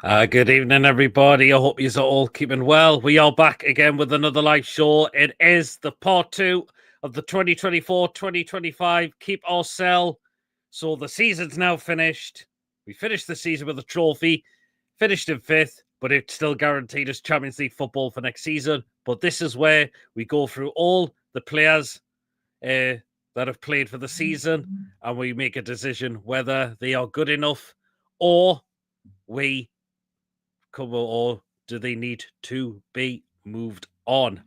Good evening, everybody. I hope you're all keeping well. We are back again with another live show. It is the part 2 of the 2024-2025 Keep or Sell. So the season's now finished. We finished the season with a trophy, finished in 5th, but it still guaranteed us Champions League football for next season. But this is where we go through all the players that have played for the season, and we make a decision whether they are good enough or we cover, or do they need to be moved on?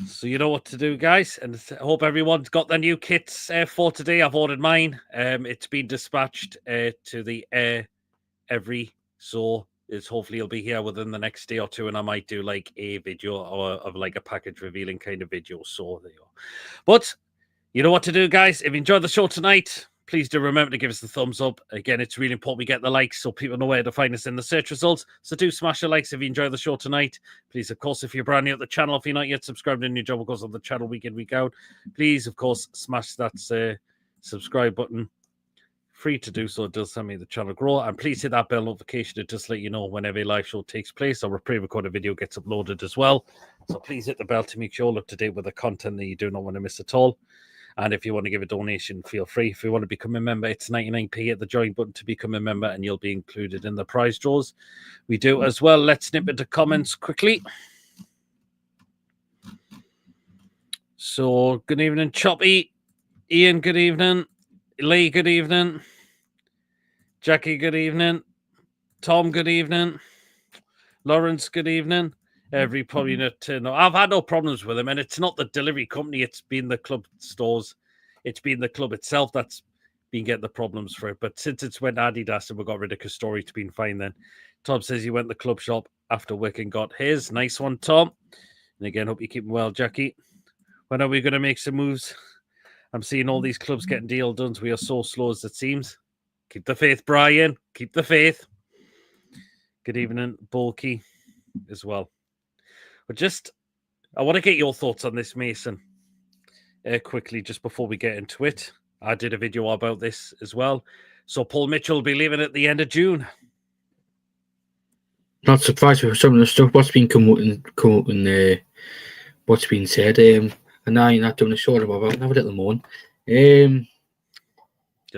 So you know what to do, guys, and I hope everyone's got their new kits for today. I've ordered mine. It's been dispatched to the so it's hopefully it'll be here within the next day or two, and I might do like a video or of like a package revealing kind of video. So there you go. But you know what to do, guys. If you enjoyed the show tonight, please do remember to give us the thumbs up. Again, it's really important we get the likes so people know where to find us in the search results. So do smash the likes if you enjoy the show tonight. Please, of course, if you're brand new at the channel, if you're not yet subscribed and your job goes on the channel week in, week out, please, of course, smash that subscribe button. Free to do so. It does help me the channel grow. And please hit that bell notification to just let you know whenever a live show takes place or a pre-recorded video gets uploaded as well. So please hit the bell to make sure you're up to date with the content that you do not want to miss at all. And if you want to give a donation, feel free. If you want to become a member, it's 99p. Hit the join button to become a member and you'll be included in the prize draws. We do as well. Let's snip into comments quickly. So, good evening, Choppy. Ian, good evening. Lee, good evening. Jackie, good evening. Tom, good evening. Lawrence, good evening. Every probably not to know. I've had no problems with him, and it's not the delivery company. It's been the club stores. It's been the club itself that's been getting the problems for it. But since it's went Adidas and we got rid of Custori, it's been fine then. Tom says he went to the club shop after work and got his. Nice one, Tom. And again, hope you're keeping well, Jackie. When are we going to make some moves? I'm seeing all these clubs getting deal done. We are so slow as it seems. Keep the faith, Brian. Keep the faith. Good evening, Bulky, as well. But I want to get your thoughts on this, Mason, quickly, just before we get into it. I did a video about this as well. So Paul Mitchell will be leaving at the end of June. Not surprised with some of the stuff what's been come out and what's been said. And now you're not doing a short about it. Have a little moan. You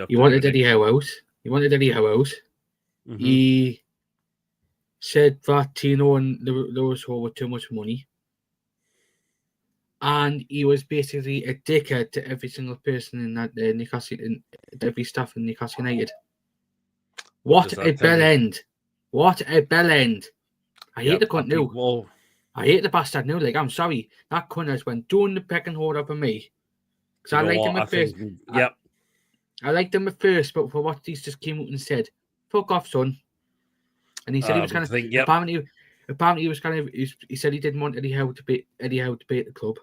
wanted Eddie Howe out. Mm-hmm. He said that Tino and Lewis were too much money. And he was basically a dickhead to every single person in that Newcastle, every staff in Newcastle United. What a bell end. What a bell end. I hate the cunt now. I hate the bastard now. Like, I'm sorry. That cunt has went doing the pecking order for me. Because I liked him at first. I liked him at first, but for what he's just came out and said, fuck off, son. And he said he was kind of apparently he was kind of he said he didn't want Eddie Howe to be at the club.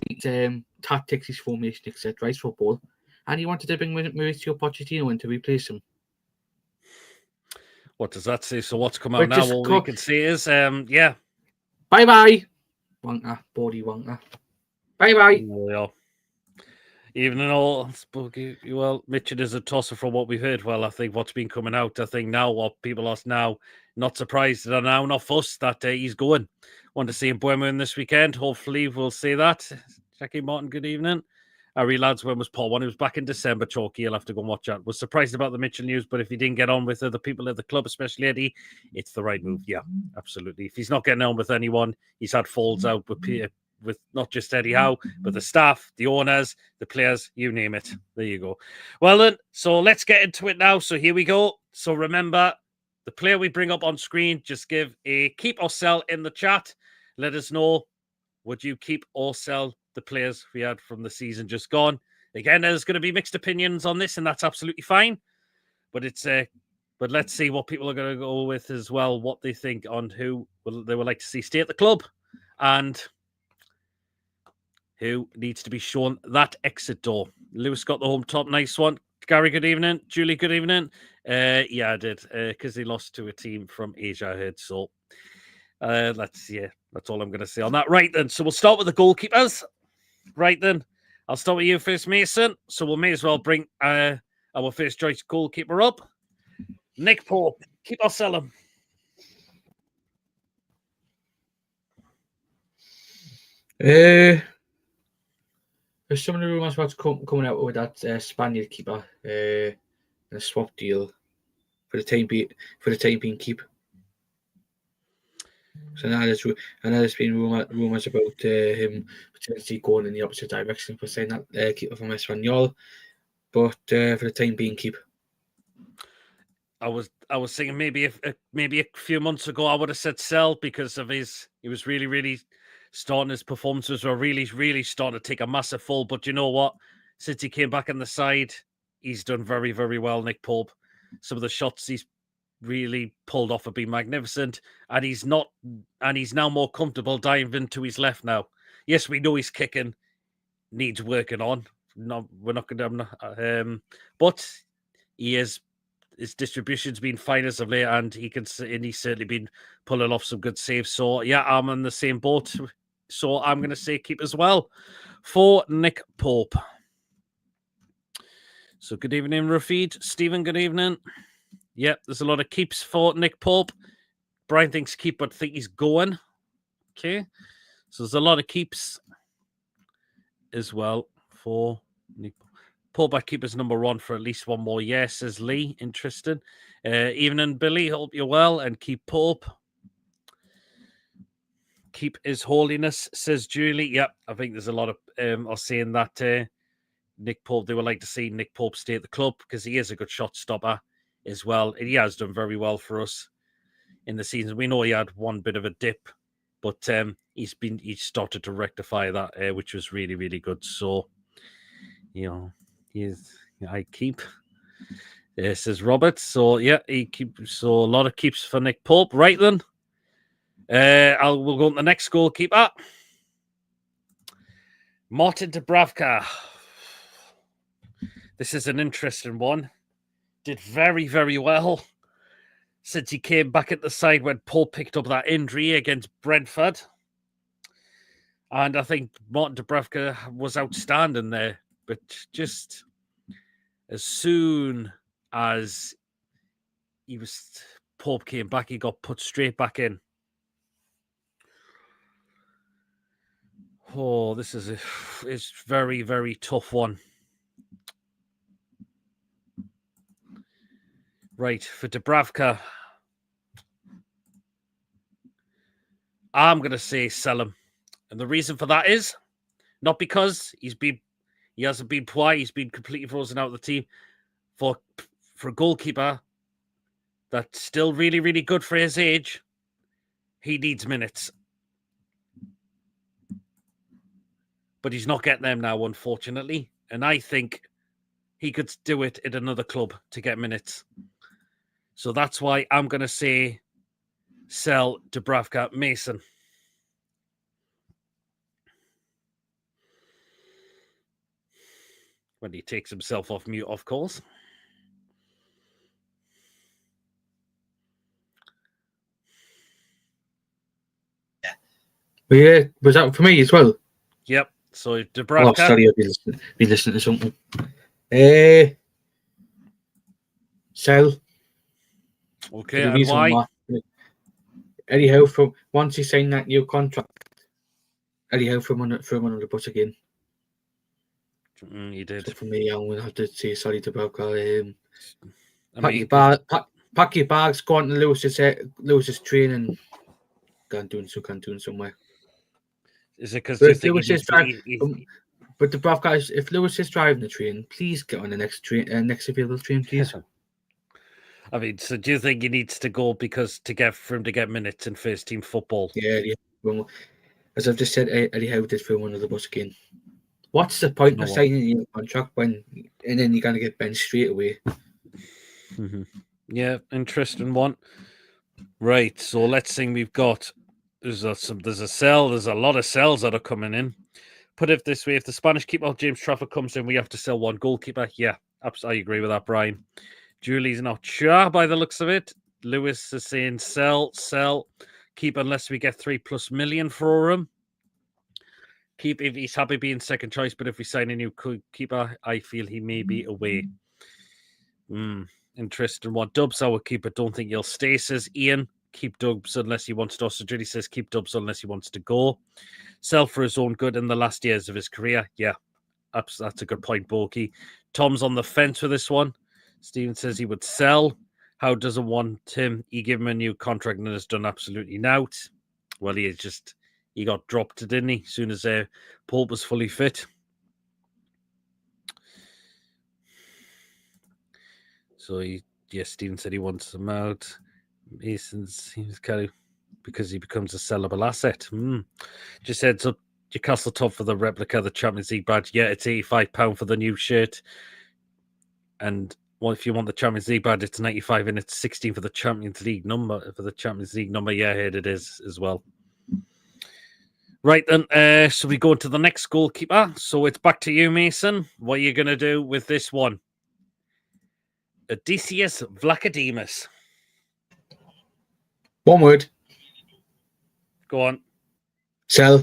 His tactics, his formation, etc. His football, and he wanted to bring Mauricio Pochettino in to replace him. What does that say? So what's come out now? All we can see is bye bye, wanker, body wanker. Bye bye. Yeah. Even though Mitchell is a tosser from what we've heard. Well, I think what's been coming out, I think now what people are now not surprised that are now not fussed that he's going. Want to see him Bournemouth this weekend. Hopefully we'll see that. Jackie Martin, good evening. Harry lads, when was Paul? When he was back in December, Chalky, you'll have to go and watch that. Was surprised about the Mitchell news, but if he didn't get on with other people at the club, especially Eddie, it's the right move. Yeah, absolutely. If he's not getting on with anyone, he's had falls out with not just Eddie Howe, but the staff, the owners, the players, you name it. There you go. Well then, so let's get into it now. So here we go. So remember, the player we bring up on screen, just give a keep or sell in the chat. Let us know, would you keep or sell the players we had from the season just gone? Again, there's going to be mixed opinions on this, and that's absolutely fine. But but let's see what people are going to go with as well, what they think on who they would like to see stay at the club and who needs to be shown that exit door. Lewis got the home top. Nice one. Gary, good evening. Julie, good evening. Yeah, I did. Because they lost to a team from Asia, I heard. So, that's all I'm going to say on that. Right, then. So, we'll start with the goalkeepers. Right, then. I'll start with you first, Mason. So, we may as well bring our first choice goalkeeper up. Nick Pope, keep or sell him? There's some of the rumours about coming out with that Spaniard keeper in a swap deal for the time being keep. So now there's been rumours about him potentially going in the opposite direction for saying that keeper from Espanyol, but for the time being keep. I was thinking maybe a few months ago I would have said sell because of he was really starting, his performances were really starting to take a massive fall. But you know what? Since he came back on the side, he's done very well, Nick Pope. Some of the shots he's really pulled off have been magnificent, and he's now more comfortable diving into his left now. Yes, we know his kicking needs working on. No, we're not going to, but his distribution's been fine as of late, and he's certainly been pulling off some good saves. So yeah, I'm on the same boat. So I'm going to say keep as well for Nick Pope. So good evening, Rafid. Stephen, good evening. Yep, there's a lot of keeps for Nick Pope. Brian thinks keep, but think he's going. Okay, so there's a lot of keeps as well for Nick Pope. I keep as number one for at least one more year, says Lee. Interesting. Evening, Billy. Hope you're well, and keep Pope. Keep His Holiness, says Julie. Yep, I think there's a lot of are saying that Nick Pope, they would like to see Nick Pope stay at the club because he is a good shot stopper as well. And he has done very well for us in the season. We know he had one bit of a dip, but he's started to rectify that, which was really good. So, I keep. Says Robert. So yeah, so a lot of keeps for Nick Pope. Right then. We'll go on to the next goalkeeper. Martin Dubravka. This is an interesting one. Did very well since he came back at the side when Pope picked up that injury against Brentford. And I think Martin Dubravka was outstanding there. But just as soon as Pope came back, he got put straight back in. Oh, this is it's very tough one. Right, for Dubravka, I'm going to say sell him. And the reason for that is not because he hasn't been poor, he's been completely frozen out of the team. For a goalkeeper that's still really good for his age, he needs minutes. But he's not getting them now, unfortunately. And I think he could do it at another club to get minutes. So that's why I'm going to say sell Dubravka. Mason. When he takes himself off mute, of course. But yeah, was that for me as well? Yep. So Dubravka. Oh, sorry, I've been listening to something. Sell. Okay, and why? Anyhow, from once he signed that new contract, anyhow, from on the bus again. He did. So for me, I'm gonna have to say sorry to Bobka. Pack your bags, go on to Lewis's training. Can't do somewhere. Is it because you think but the Brav guys, if Lewis is driving the train, please get on the next available train, please. I mean, so do you think he needs to go for him to get minutes in first team football? Yeah. Well, as I've just said, Eddie Howe did film under the bus again. What's the point of signing your contract and then you're gonna get benched straight away? Mm-hmm. Yeah, interesting one. Right, so let's see. We've got there's a sell. There's a lot of sells that are coming in. Put it this way: if the Spanish keeper James Trafford comes in, we have to sell one goalkeeper. Yeah, I agree with that, Brian. Julie's not sure by the looks of it. Lewis is saying sell, keep unless we get 3+ million for him. Keep if he's happy being second choice, but if we sign a new keeper, I feel he may be away. interesting one. Dubs, our keeper, don't think he'll stay, says Ian. Keep Dubs unless he wants to. Also, Judy says keep Dubs unless he wants to go. Sell for his own good in the last years of his career. Yeah, that's a good point, Borky. Tom's on the fence with this one. Stephen says he would sell. Howe doesn't want him. He gave him a new contract and has done absolutely nought. Well, he got dropped, didn't he? As soon as Pope was fully fit. So Stephen said he wants him out. Mason seems kind of because he becomes a sellable asset. Just heads up, Newcastle top for the replica of the Champions League badge. Yeah, it's £85 for the new shirt. And if you want the Champions League badge, it's 95 and it's 16 for the Champions League number. For the Champions League number, yeah, here it is as well. Right then, so we go into the next goalkeeper. So it's back to you, Mason. What are you going to do with this one? Odysseus Vlachodimos. One word. Go on. Sell.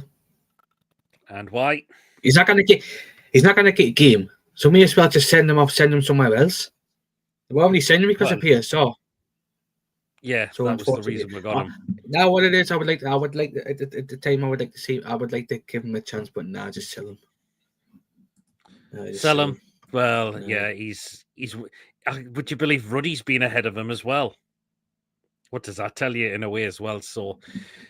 And why? He's not going to get a game. So may as well just send him somewhere else. We're only sending him because of PSR. Yeah, so that was the reason we got him. Now what it is, I would like at the time I would like to give him a chance, but nah, just sell him. Sell him. Well, yeah, he's. Would you believe Ruddy's been ahead of him as well? What does that tell you in a way as well? So,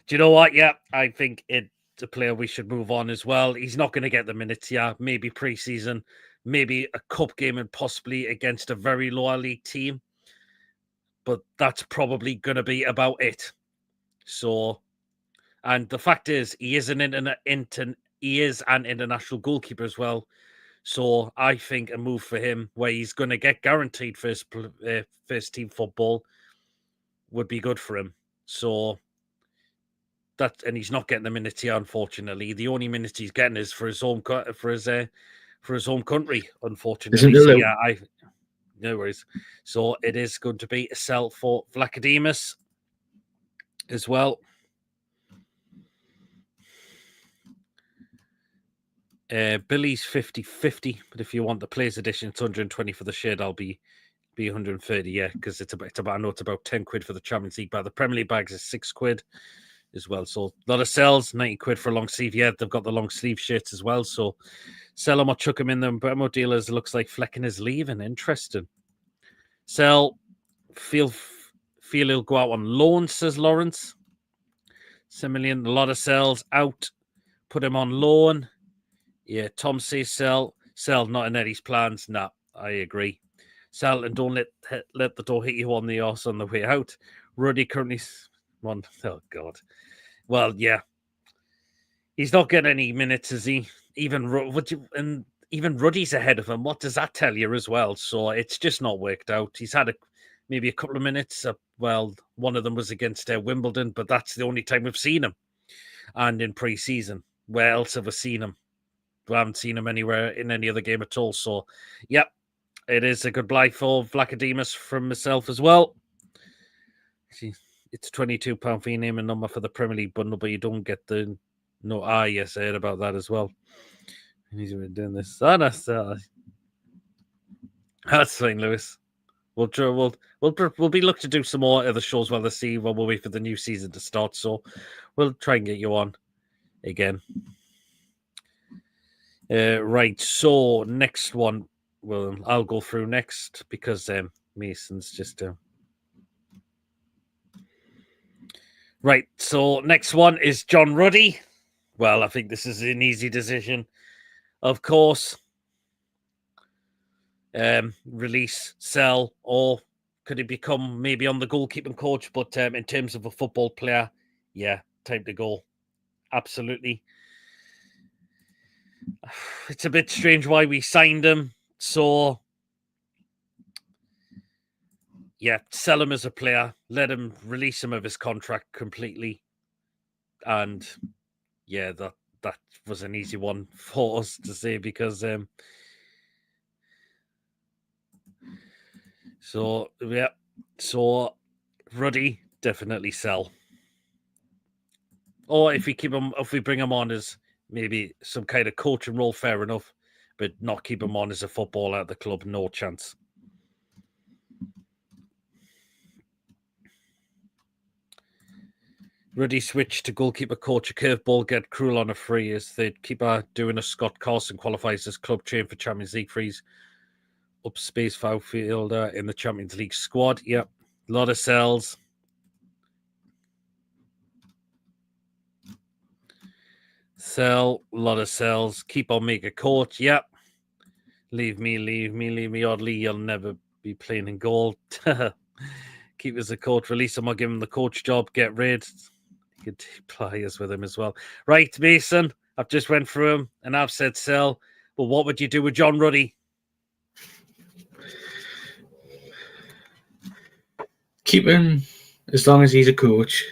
do you know what? Yeah, I think it's a player we should move on as well. He's not going to get the minutes, yeah. Maybe pre-season, maybe a cup game and possibly against a very lower league team. But that's probably going to be about it. So, and the fact is, he is an international goalkeeper as well. So I think a move for him where he's going to get guaranteed first team football would be good for him. So and he's not getting the minutes here, unfortunately. The only minutes he's getting is for his home country, unfortunately. So, yeah, no worries. So it is going to be a sell for Vlachodimos as well. Billy's 50-50, but if you want the Players Edition, it's 120 for the shirt. I'll be 130, yeah, because it's about I know it's about 10 quid for the Champions League bag. The Premier League bags is 6 quid as well. So a lot of sells, 90 quid for a long sleeve. Yeah, they've got the long sleeve shirts as well. So sell them or chuck them in them. Bremo dealers, looks like Flecken is leaving. Interesting. Sell, feel he'll go out on loan, says Lawrence. $7 million, a lot of sells out. Put him on loan. Yeah, Tom says sell, not in Eddie's plans. Nah, I agree. Sell and don't let the door hit you on the arse on the way out. Ruddy currently one. Oh God. Well, yeah, he's not getting any minutes, is he? Even Ruddy's ahead of him. What does that tell you as well? So it's just not worked out. He's had maybe a couple of minutes. Well, one of them was against Wimbledon, but that's the only time we've seen him. And in pre-season, where else have we seen him? We haven't seen him anywhere in any other game at all. So, yep, it is a good buy for Vlachodimos from myself as well. It's £22 for your name and number for the Premier League bundle, but you don't get the yes, I heard about that as well. And he's been doing this. That's fine, Lewis. We'll be looking to do some more other shows while we'll wait for the new season to start. So we'll try and get you on again. Right, so next one, well, I'll go through next because Mason's just... Right, so next one is John Ruddy. Well, I think this is an easy decision. Of course, release, sell, or could he become maybe on the goalkeeping coach? But in terms of a football player, yeah, time to go. Absolutely. It's a bit strange why we signed him. So, yeah, sell him as a player. Let him release him of his contract completely. And, yeah, that was an easy one for us to say because... So, yeah. So, Ruddy, definitely sell. Or if we bring him on as... maybe some kind of coaching role, fair enough, but not keep him on as a footballer at the club, no chance. Ruddy switched to goalkeeper coach, a curveball, get Cruel on a free as the keeper doing a Scott Carson qualifies as club trained for Champions League frees. Up space midfielder in the Champions League squad. Yep. A lot of cells. Sell, a lot of cells. Keep on make a coach. Yep. Leave me. Oddly, you'll never be playing in goal. Keep as a coach. Release him or give him the coach job. Get rid. You could players with him as well. Right, Mason. I've just went through him and I've said sell. But what would you do with John Ruddy? Keep him as long as he's a coach.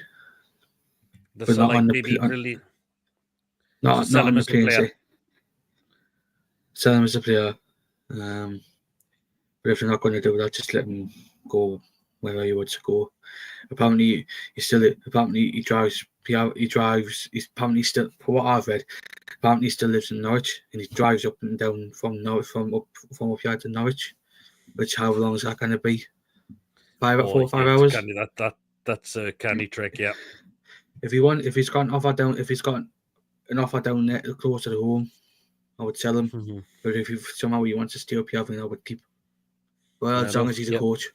But not like on maybe really. Not on the player. Sell him as a player. But if you're not going to do that, just let him go wherever he wants to go. Apparently, he drives. He's apparently still, for what I've read, apparently he still lives in Norwich, and he drives up and down from Norwich, from up here to Norwich. Which, how long is that going to be? 4 or 5 hours. That's a candy trick, yeah. If he's got an offer down there closer to home, I would sell him. Mm-hmm. But if somehow he wants to stay up here, then I would keep. Well, as long as he's a coach.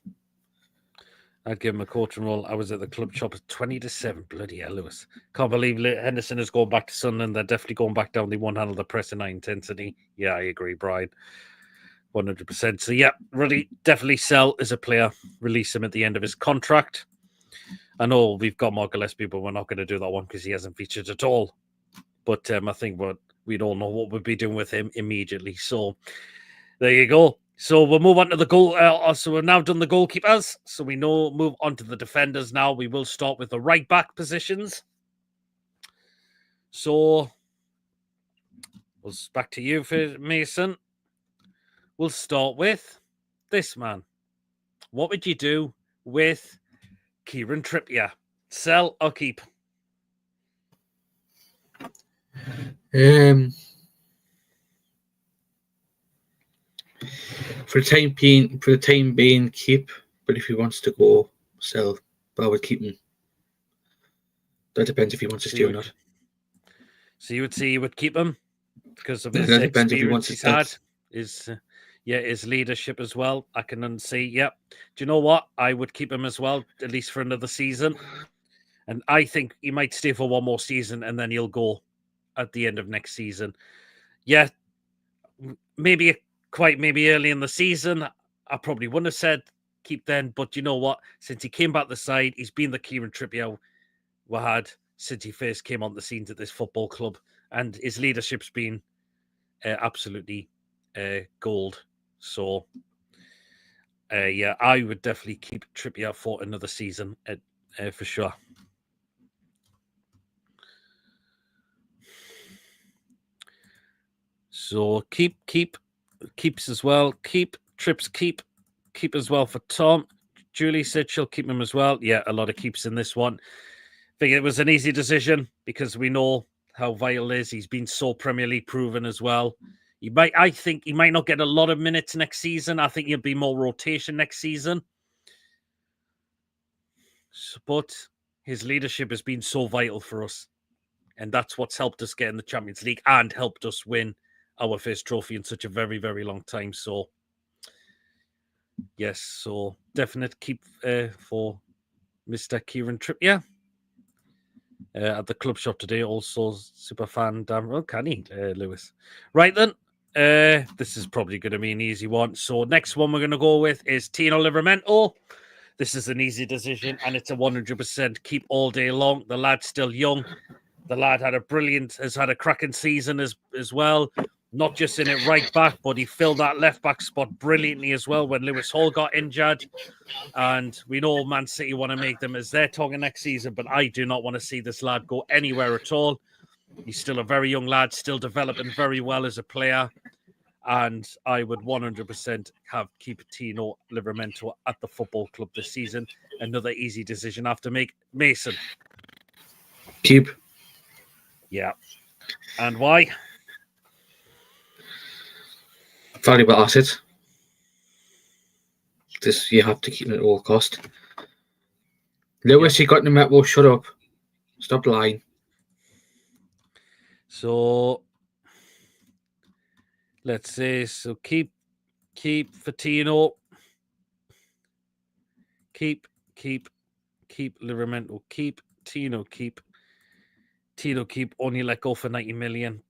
I'd give him a coaching role. I was at the club shop at 20-7. Bloody hell, Lewis. Can't believe Henderson is going back to Sunderland. They're definitely going back down. They won't handle the press and high intensity. Yeah, I agree, Brian. 100%. So, yeah, Ruddy, definitely sell as a player. Release him at the end of his contract. I know we've got Mark Gillespie, but we're not going to do that one because he hasn't featured at all. But I think we'd all know what we'd be doing with him immediately. So, there you go. So we'll move on to the goal. So we've now done the goalkeepers. So we move on to the defenders now. We will start with the right back positions. So back to you, Mason. We'll start with this man. What would you do with Kieran Trippier? Sell or keep? For the time being, keep. But if he wants to go, sell. But I would keep him. That depends if he wants to stay or not. So you would say you would keep him because of his experience he's had, his leadership as well. I can see. Yeah. Do you know what? I would keep him as well, at least for another season. And I think he might stay for one more season and then he'll go at the end of next season. Yeah, maybe early in the season, I probably wouldn't have said keep then. But you know what? Since he came back the side, he's been the Kieran Trippier we had since he first came on the scene at this football club. And his leadership's been absolutely gold. So, yeah, I would definitely keep Trippier for another season for sure. So keeps as well. Keep as well for Tom. Julie said she'll keep him as well. Yeah, a lot of keeps in this one. I think it was an easy decision because we know how vital it is. He's been so Premier League proven as well. I think he might not get a lot of minutes next season. I think he'll be more rotation next season. But his leadership has been so vital for us. And that's what's helped us get in the Champions League and helped us win our first trophy in such a very, very long time. So, yes, so definite keep for Mr. Kieran Trippier. At the club shop today, also super fan. Damn well, can he, Lewis? Right then, this is probably going to be an easy one. So next one we're going to go with is Tino Livramento. This is an easy decision, and it's a 100% keep all day long. The lad's still young. The lad has had a cracking season as well. Not just in it right back, but he filled that left back spot brilliantly as well when Lewis Hall got injured. And we know Man City want to make them as their target next season, but I do not want to see this lad go anywhere at all. He's still a very young lad, still developing very well as a player. And I would 100% keep Tino Livramento at the football club this season. Another easy decision I have to make. Mason. Keep. Yeah. And why? Valuable asset. This you have to keep at all cost. Lewis, you got the Met. Well, shut up. Stop lying. So let's say keep Fatino. Keep Livramento. Keep Tino. Keep Tino. Keep only let go for 90 million.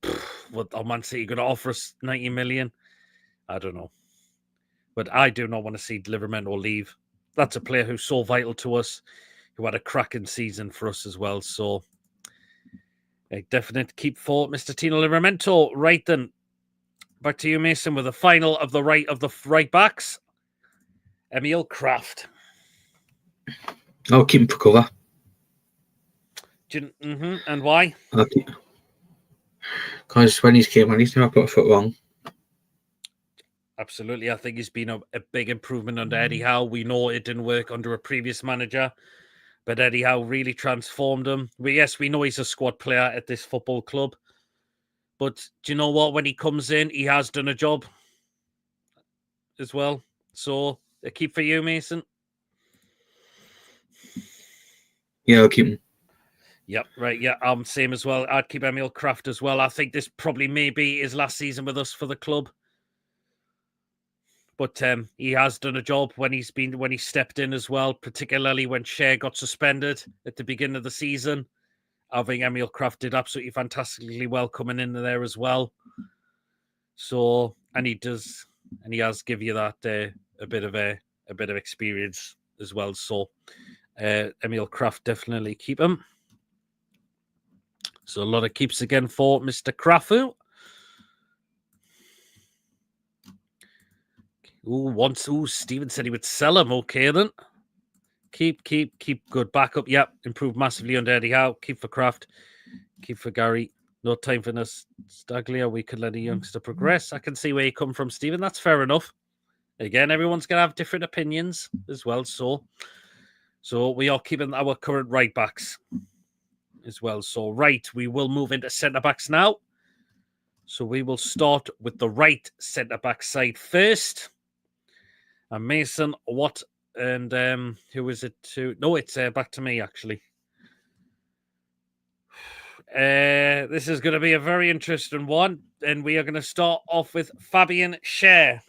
What are Man City going to offer us 90 million? I don't know. But I do not want to see Livramento leave. That's a player who's so vital to us, who had a cracking season for us as well. So a definite keep for Mr. Tino Livramento. Right then. Back to you, Mason, with the final of the right backs. Emil Kraft. I'll keep him for cover. And why? Because when he's came on, he's never put a foot wrong. Absolutely. I think he's been a big improvement under Eddie Howe. We know it didn't work under a previous manager, but Eddie Howe really transformed him. Yes, we know he's a squad player at this football club, but do you know what? When he comes in, he has done a job as well. So, a keep for you, Mason? Yeah, I'll keep him. Yep, right. Yeah, same as well. I'd keep Emil Kraft as well. I think this probably may be his last season with us for the club. But he has done a job when he stepped in as well, particularly when Shea got suspended at the beginning of the season. I think Emil Kraft did absolutely fantastically well coming in there as well. So, and he has give you that a bit of experience as well. So, Emil Kraft, definitely keep him. So a lot of keeps again for Mr. Krafu. Steven said he would sell him. Okay, then. Keep good backup. Yep, improved massively under Eddie Howe. Keep for Kraft. Keep for Gary. No time for Staglia. We could let a youngster progress. I can see where you come from, Stephen. That's fair enough. Again, everyone's going to have different opinions as well. So we are keeping our current right backs as well. So, we will move into centre backs now. So we will start with the right centre back side first. And Mason, what and who is it to? No, it's back to me actually. This is going to be a very interesting one, and we are going to start off with Fabian Schär.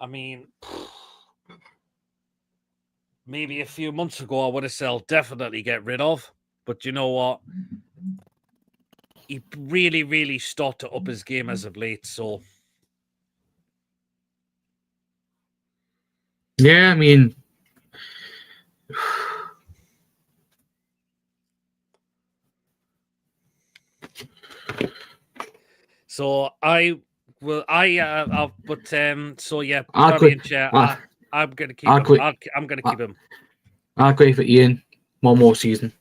I mean, maybe a few months ago I would have said definitely get rid of, but you know what? He really, really started to up his game as of late. So, yeah, I mean, so I will. But so yeah, Fabian Schär. I'm gonna keep him. I'm gonna keep him. I'll agree for Ian. One more season.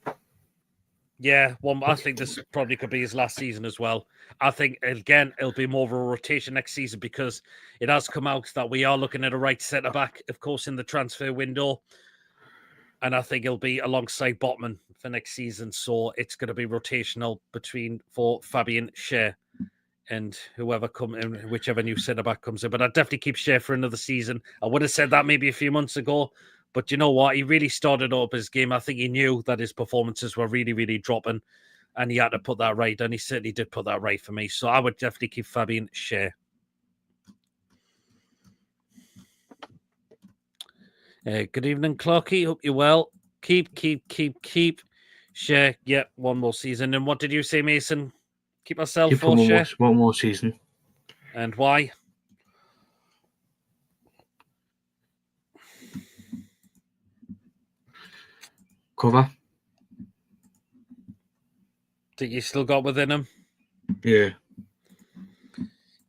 Yeah, I think this probably could be his last season as well. I think, again, it'll be more of a rotation next season because it has come out that we are looking at a right centre-back, of course, in the transfer window. And I think he'll be alongside Botman for next season. So it's going to be rotational for Fabian Schär and whichever new centre-back comes in. But I'd definitely keep Schär for another season. I would have said that maybe a few months ago. But you know what? He really started up his game. I think he knew that his performances were really, really dropping. And he had to put that right. And he certainly did put that right for me. So I would definitely keep Fabian Schär. Good evening, Clarky. Hope you're well. Keep. Schär. Yeah, one more season. And what did you say, Mason? Keep myself for Schär? One more season. And why? Cover. Think you still got within him? Yeah.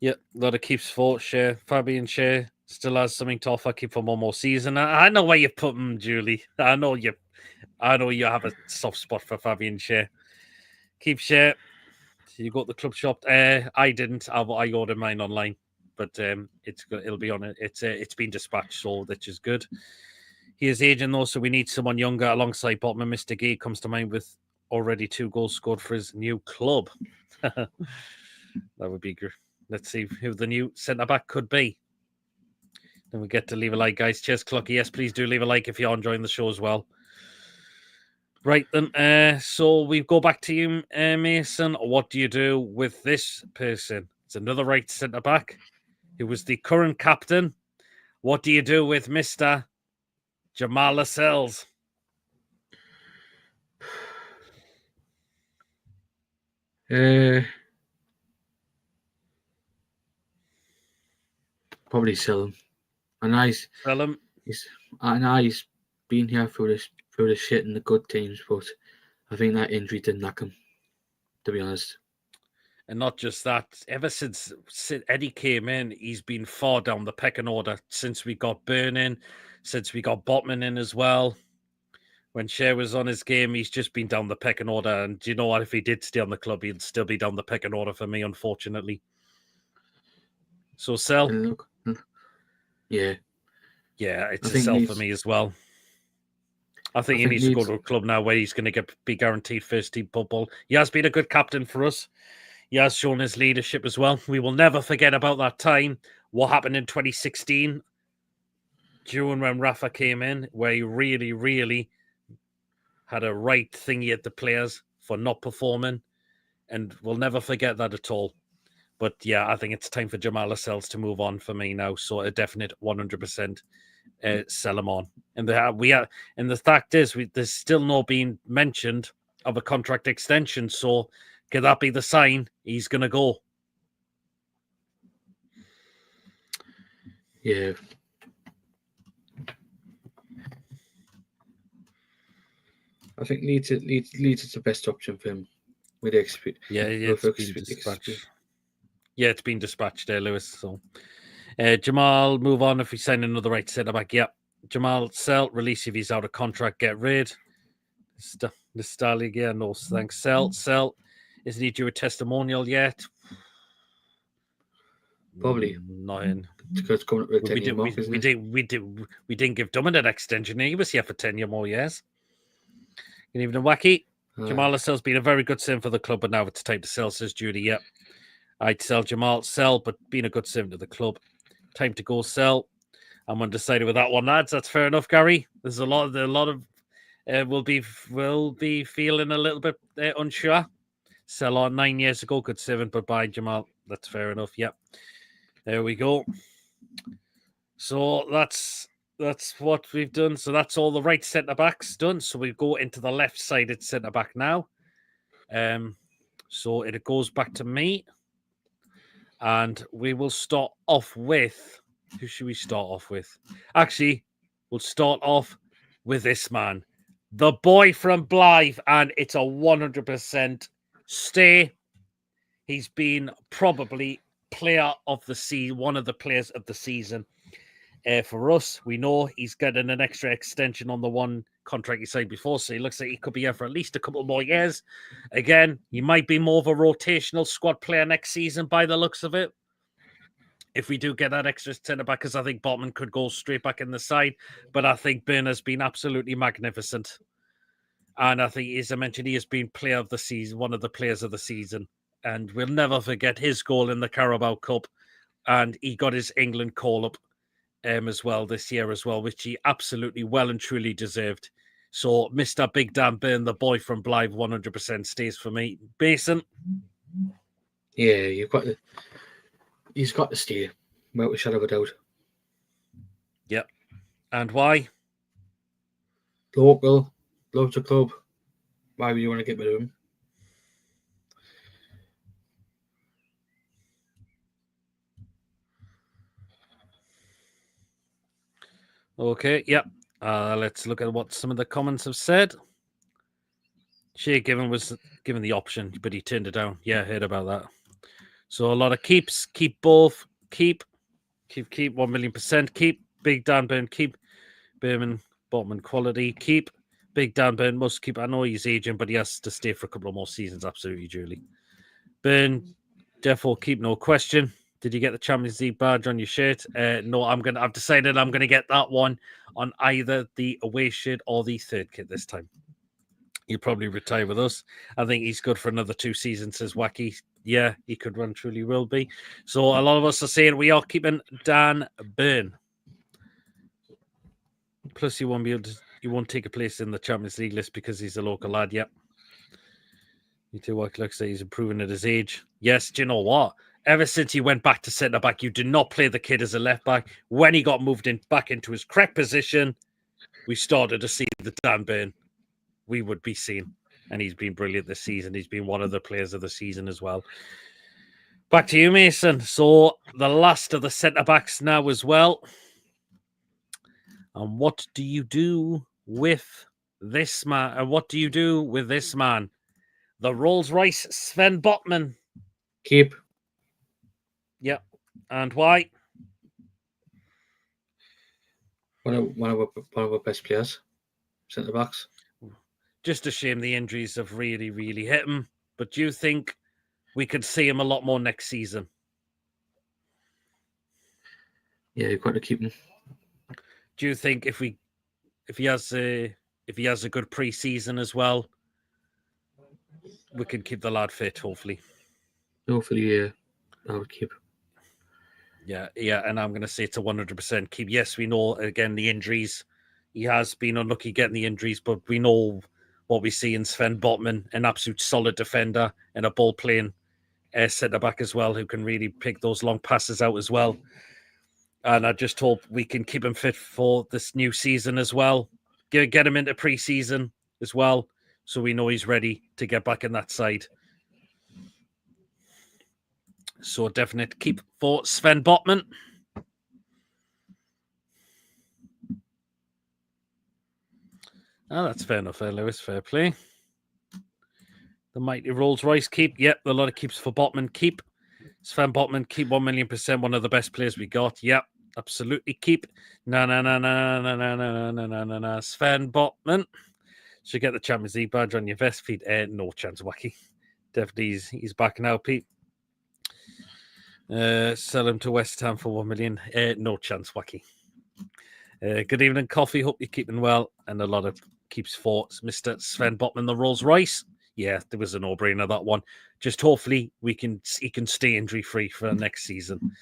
Yeah, a lot of keeps for Schär. Fabian Schär still has something to offer. Keep for one more season. I know where you put him, Julie. I know you have a soft spot for Fabian Schär. Keep Schär. You got the club shop. I didn't. I ordered mine online, but it'll be on it. It's been dispatched, so which is good. He is aging though, so we need someone younger alongside Botman. Mr. Gay comes to mind with already 2 goals scored for his new club. That would be good. Let's see who the new centre-back could be. Then we get to leave a like, guys. Cheers, Clocky. Yes, please do leave a like if you're enjoying the show as well. Right then, so we go back to you, Mason. What do you do with this person? It's another right centre back who was the current captain. What do you do with Mr. Jamal Lascelles? Probably sell him. And Sell him. he's been here through the shit and the good teams, but I think that injury didn't knock him, to be honest. And not just that, ever since Eddie came in, he's been far down the pecking order since we got Burn in, since we got Botman in as well. When Shea was on his game, he's just been down the pecking order. And do you know what? If he did stay on the club, he'd still be down the pecking order for me, unfortunately. So sell. Yeah. Yeah, it's a sell for me as well. I think he needs to go to a club now where he's going to be guaranteed first team football. He has been a good captain for us. He has shown his leadership as well. We will never forget about that time, what happened in 2016, during when Rafa came in, where he really, really had a right thingy at the players for not performing. And we'll never forget that at all. But yeah, I think it's time for Jamal Lascelles to move on for me now. So a definite 100% sell him on. And and the fact is, there's still no being mentioned of a contract extension. So could that be the sign he's going to go? Yeah. I think Leeds is the best option for him with experience. Yeah, it's been dispatched. Yeah, it's been dispatched there, Lewis. So Jamal, move on if we sign another right centre back. Yeah, Jamal, sell, release if he's out of contract, get rid. Nostalgia, no thanks. Sell. Isn't he due a testimonial yet? Probably. Nothing. Because coming up with a 10-year mark, isn't it? We didn't give Drummond an extension. He was here for 10 more years. Good evening, Wacky. Jamal Lascelles been a very good servant for the club, but now it's time to sell, says Judy. Yep. I'd sell Jamal, sell, but being a good servant to the club. Time to go sell. I'm undecided with that one, lads. That's fair enough, Gary. There's a lot of will be feeling a little bit unsure. Sell on 9 years ago, good servant, but bye, Jamal. That's fair enough. Yep. There we go. So that's what we've done. So that's all the right centre backs done. So we go into the left sided centre back now. So it goes back to me, and we will start off with who should we start off with? Actually, we'll start off with this man, the boy from Blythe, and it's a 100% stay. He's been probably player of the season, one of the players of the season. For us, we know he's getting an extra extension on the one contract he signed before, so he looks like he could be here for at least a couple more years. Again, he might be more of a rotational squad player next season by the looks of it. If we do get that extra centre back, because I think Botman could go straight back in the side, but I think Ben has been absolutely magnificent. And I think, as I mentioned, he has been player of the season, one of the players of the season. And we'll never forget his goal in the Carabao Cup. And he got his England call-up as well this year as well, which he absolutely well and truly deserved. So Mr. Big Dan Byrne, the boy from Blythe, 100% stays for me. Basin? Yeah, he's got to stay, without a shadow of a doubt. Yep. And why? Local, loves the club. Why would you want to get rid of him? Okay, yep. Let's look at what some of the comments have said. Shea Given was given the option, but he turned it down. Yeah, I heard about that. So a lot of keeps. Keep both. Keep 1,000,000%. Keep Big Dan Byrne. Keep Berman Botman quality. Keep Big Dan Byrne. Must keep. I know he's aging, but he has to stay for a couple of more seasons. Absolutely, Julie. Byrne, therefore keep, no question. Did you get the Champions League badge on your shirt? No, I've decided I'm gonna get that one on either the away shirt or the third kit this time. He'll probably retire with us. I think he's good for another 2 seasons, says Wacky. Yeah, he could run, truly will be. So a lot of us are saying we are keeping Dan Byrne. Plus, he won't be able to He won't take a place in the Champions League list because he's a local lad. Yep. You too, what looks like he's improving at his age. Yes, do you know what? Ever since he went back to centre back, you did not play the kid as a left back. When he got moved in back into his correct position, we started to see the Dan Burn we would be seeing. And he's been brilliant this season. He's been one of the players of the season as well. Back to you, Mason. So the last of the centre backs now as well. And what do you do with this man? And what do you do with this man? The Rolls Royce Sven Botman. Keep. Yep. And why? One of our best players, centre backs. Just a shame the injuries have really, really hit him. But do you think we could see him a lot more next season? Yeah, you've got to keep him. Do you think if he has a good pre-season as well, we can keep the lad fit? Hopefully. Hopefully, yeah, I would keep. Yeah, and I'm going to say it's a 100% keep. Yes, we know, again, the injuries. He has been unlucky getting the injuries, but we know what we see in Sven Botman, an absolute solid defender and a ball-playing centre-back as well, who can really pick those long passes out as well. And I just hope we can keep him fit for this new season as well. Get him into pre-season as well, so we know he's ready to get back in that side. So definite keep for Sven Botman. Oh, that's fair enough, Lewis. Fair play. The mighty Rolls Royce keep. Yep, a lot of keeps for Botman. Keep. Sven Botman, keep 1,000,000%. One of the best players we got. Yep, absolutely keep. No. Sven Botman. Should get the Champions League badge on your vest feed. No chance, Wacky. Definitely he's back now, Pete. Sell him to West Ham for 1 million. No chance, Wacky. Good evening, Coffee. Hope you're keeping well. And a lot of keeps for Mr. Sven Botman, the Rolls Royce. Yeah, there was a no-brainer, that one. Just hopefully he can stay injury-free for next season.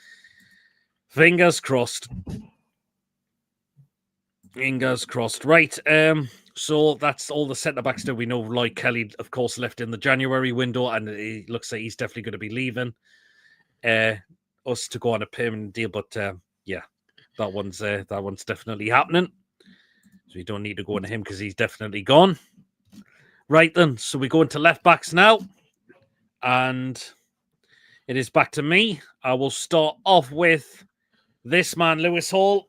Fingers crossed. Fingers crossed. Right. So that's all the centre-backs that we know. Lloyd Kelly, of course, left in the January window, and it looks like he's definitely going to be leaving us to go on a permanent deal. But yeah, that one's definitely happening. So we don't need to go into him because he's definitely gone. Right then, so we go into left backs now, and it is back to me. I will start off with this man, Lewis Hall,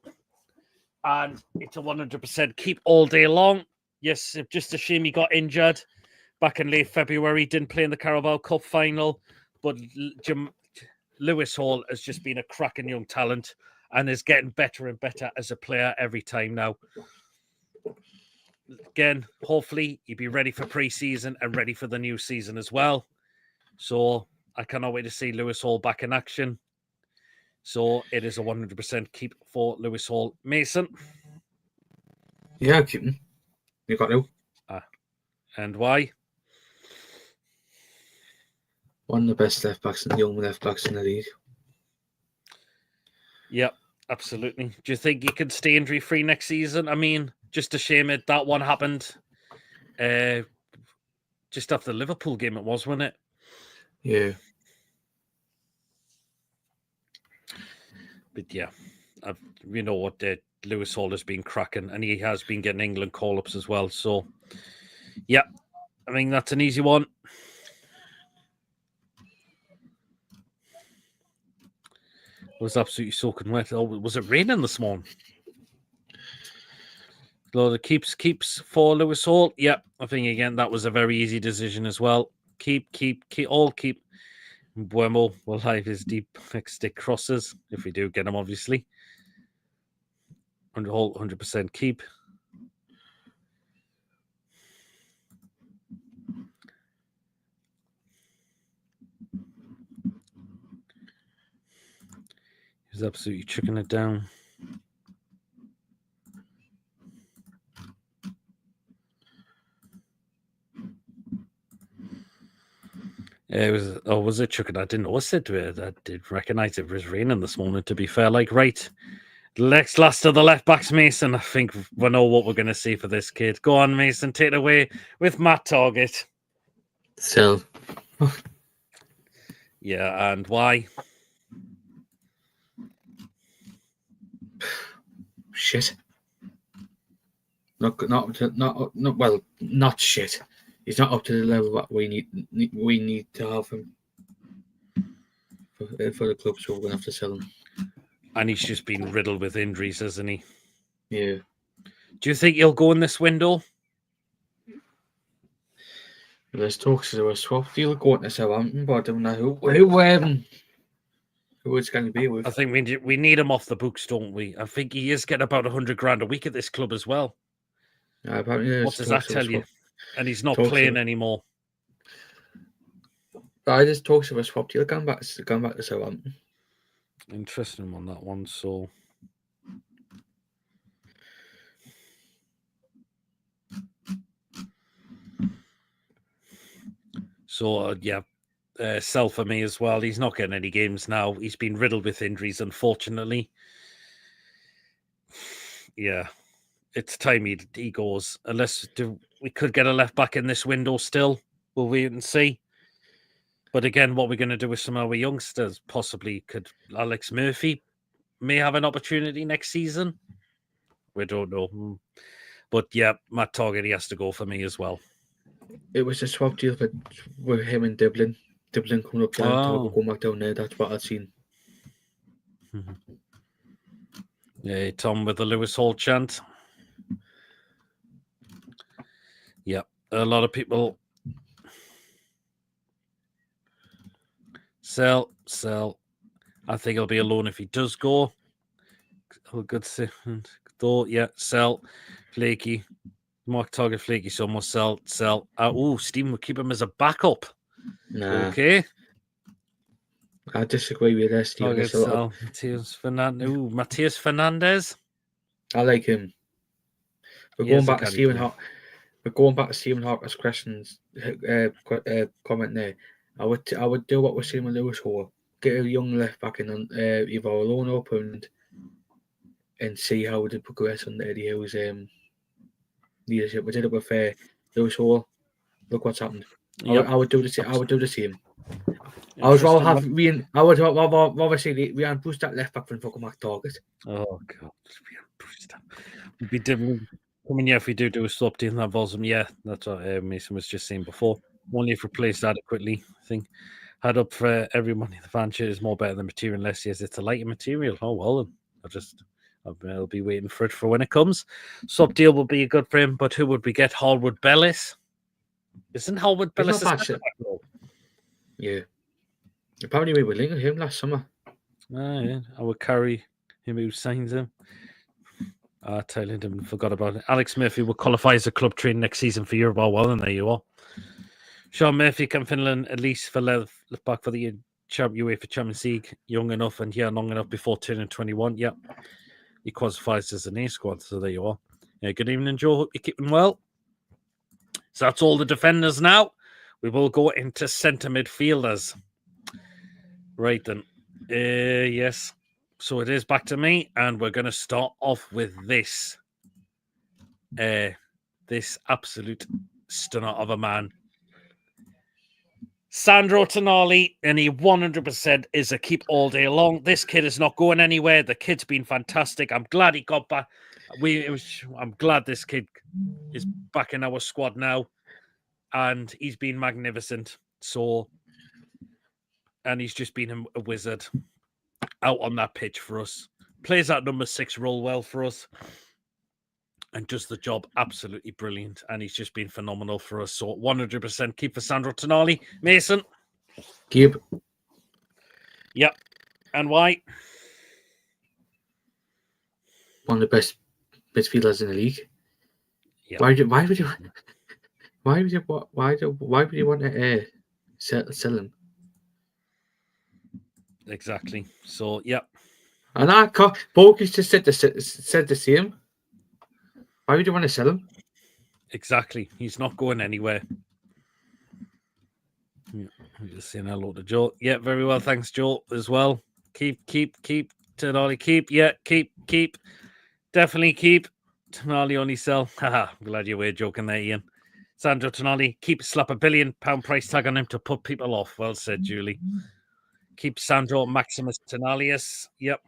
and it's a 100% keep all day long. Yes, just a shame he got injured back in late February, didn't play in the Carabao Cup final, but Lewis Hall has just been a cracking young talent and is getting better and better as a player every time now. Again, hopefully he'll be ready for pre-season and ready for the new season as well. So I cannot wait to see Lewis Hall back in action. So it is a 100% keep for Lewis Hall. Mason? Yeah, keep him. You got to. And why? One of the best left backs and young left backs in the league. Yep, absolutely. Do you think he can stay injury-free next season? I mean, just a shame that one happened just after the Liverpool game it was, wasn't it? Yeah. But yeah, we know what Lewis Hall has been cracking, and he has been getting England call-ups as well. So, yeah, I mean, that's an easy one. It was absolutely soaking wet. Oh, was it raining this morning? A lot of keeps for Lewis Hall. Yeah, I think, again, that was a very easy decision as well. Keep. Buemo will have his deep stick crosses, if we do get him, obviously. 100% keep. He's absolutely chucking it down. Was it chucking? I didn't know. I did recognize it was raining this morning, to be fair. Right. Next last of the left backs, Mason. I think we know what we're going to see for this kid. Go on, Mason. Take it away with Matt Target. So, yeah, and why? Shit. Not shit. He's not up to the level that we need to have him for the club, so we're gonna have to sell him. And he's just been riddled with injuries, hasn't he? Yeah. Do you think he'll go in this window? There's talks of a swap deal going to Southampton, but I don't know who it's going to be with. I think we need him off the books, don't we? I think he is getting about 100 grand a week at this club as well. Apparently what does that tell you? And he's not playing anymore. I just talks of a swap deal going back to Southampton. Interesting on that one. So sell for me as well. He's not getting any games now. He's been riddled with injuries, unfortunately. Yeah, it's time he goes. Unless we could get a left back in this window still. We'll wait and see. But again, what we're going to do with some of our youngsters, possibly could Alex Murphy may have an opportunity next season. We don't know. But yeah, Matt Target, he has to go for me as well. It was a swap deal with him in Dublin. Dublin coming up there, going back down there. That's what I've seen. Yeah, Tom with the Lewis Hall chant. Yeah, a lot of people sell. I think he'll be alone if he does go. Good though. Yeah, sell. Flaky. Mark Target, Flaky, so must sell. Stephen will keep him as a backup. Nah. Okay. I disagree with that, Stephen. Sell. Matthias Fernandez. I like him. We're going back to Stephen Hawker's questions. Comment there. I would do what we're seeing with Lewis Hall. Get a young left back in on either alone up and see how it progress under Eddie Howe's leadership. We did it with Lewis Hall. Look what's happened. Yep. I would do the same. I would do the same. I would rather have I would rather see Ryan Bruce that left back than fucking Mac Target. Oh god, Ryan Bruce. Would be different. I mean, yeah, if we do a swap deal in that volume, yeah, that's what Mason was just saying before. Only if replaced adequately, I think. Had up for every money the fan share is more better than material unless yes, it's a lighter material. Oh well, I'll be waiting for it for when it comes. Swap deal will be good for him, but who would we get? Hallwood Bellis? Isn't Hallwood Bellis? Yeah. Apparently we were linking him last summer. Yeah. I would carry him who signs him. Taylor didn't forgot about it. Alex Murphy will qualify as a club train next season for Europe. Well, and there you are. Sean Murphy can Finland at least for left back for the UEFA Champions League. Young enough and long enough before turning 21. Yep. He qualifies as an A squad, so there you are. Yeah, good evening, Joe. Hope you're keeping well. So that's all the defenders now. We will go into centre midfielders. Right then. Yes. So it is back to me, and we're going to start off with this. This absolute stunner of a man. Sandro Tonali, and he 100% is a keep all day long. This kid is not going anywhere. The kid's been fantastic. I'm glad he got back. I'm glad this kid is back in our squad now, and he's been magnificent. And he's just been a wizard out on that pitch for us. Plays that number 6 role well for us. And does the job absolutely brilliant. And he's just been phenomenal for us. So 100% keep for Sandro Tonali. Mason? Keep. Yep. And why? One of the best midfielders in the league. Yep. Why would you want to sell him? Exactly. So, yep. And Bogus just said the same. Why would you want to sell him? Exactly. He's not going anywhere. I'm just saying hello to Joe. Yeah, very well. Thanks, Joe, as well. Keep. Tonali keep. Yeah, keep. Definitely keep. Tonali only sell. Haha, I'm glad you were joking there, Ian. Sandro Tonali, keep slap £1 billion price tag on him to put people off. Well said, Julie. Keep Sandro Maximus Tonalius. Yep.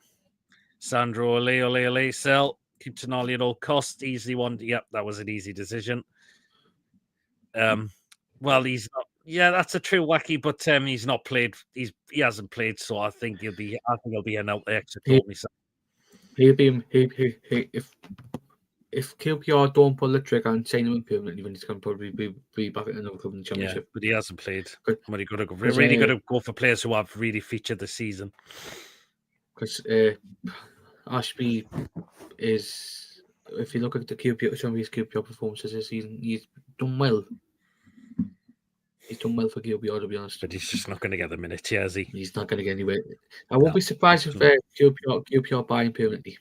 Sandro ole, sell. Keep Tonali at all costs. Easy one. Yep, that was an easy decision. Well, he's not. Yeah, that's a true wacky, but he's not played. He hasn't played, so I think he'll be an out the extra taught me something. If QPR don't pull the trigger and sign him permanently, then he's going to probably be back at another club in the Championship. Yeah, but he hasn't played. Really got to go for players who have really featured this season. Because Ashby is, if you look at some of his QPR performances this season, he's done well. He's done well for QPR, to be honest. But he's just not going to get the minutes, has he? He's not going to get anywhere. I won't be surprised if QPR buy him permanently.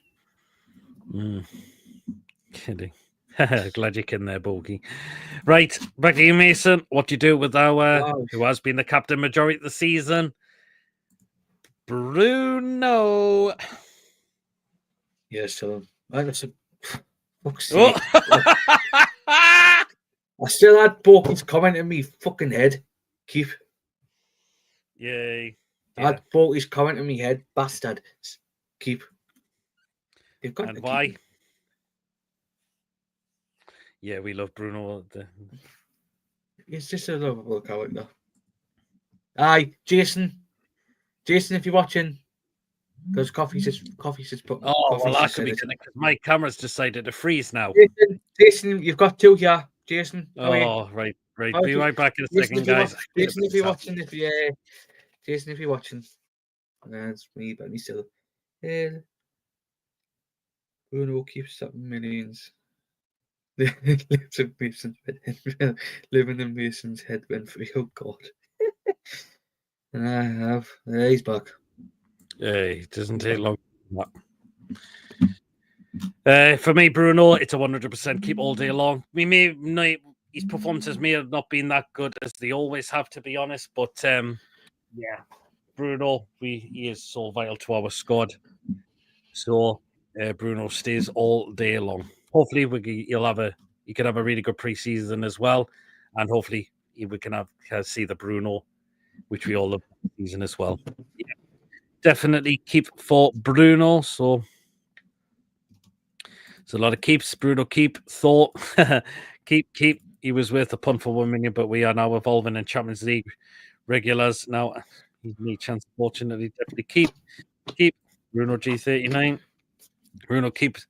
Kidding. Glad you're kidding there, Bogey. Right, back to you, Mason. What do you do with our who has been the captain majority of the season? Bruno. Yes, so fuck's sake. I still had Borky's comment in me fucking head. Keep. Yay. I had Borky's comment in me head. Bastard. Keep. They've got and why? Keep. Yeah, we love Bruno. He's just a lovable character. Aye, Jason. Jason, if you're watching, because coffee's just put. Oh, well, that could be because my camera's decided to freeze now. Jason, you've got two here. Jason. Oh, right. Be right back in a second, guys. Jason, if you're watching, Jason, if you're watching, that's me, but me still. Bruno keeps up millions. Living in Mason's head went free. Oh God. And I have. He's back. Hey, it doesn't take long. For me, Bruno, it's a 100% keep all day long. His performances may have not been that good as they always have, to be honest. But yeah, Bruno, he is so vital to our squad. So Bruno stays all day long. Hopefully, he can have a really good preseason as well, and hopefully we can see the Bruno, which we all love season as well. Yeah, definitely keep for Bruno. So it's a lot of keeps. Bruno keep. Thought keep. He was worth a punt for 1 million, but we are now evolving in Champions League regulars now. He's no chance, fortunately. Definitely keep Bruno G39. Bruno keeps.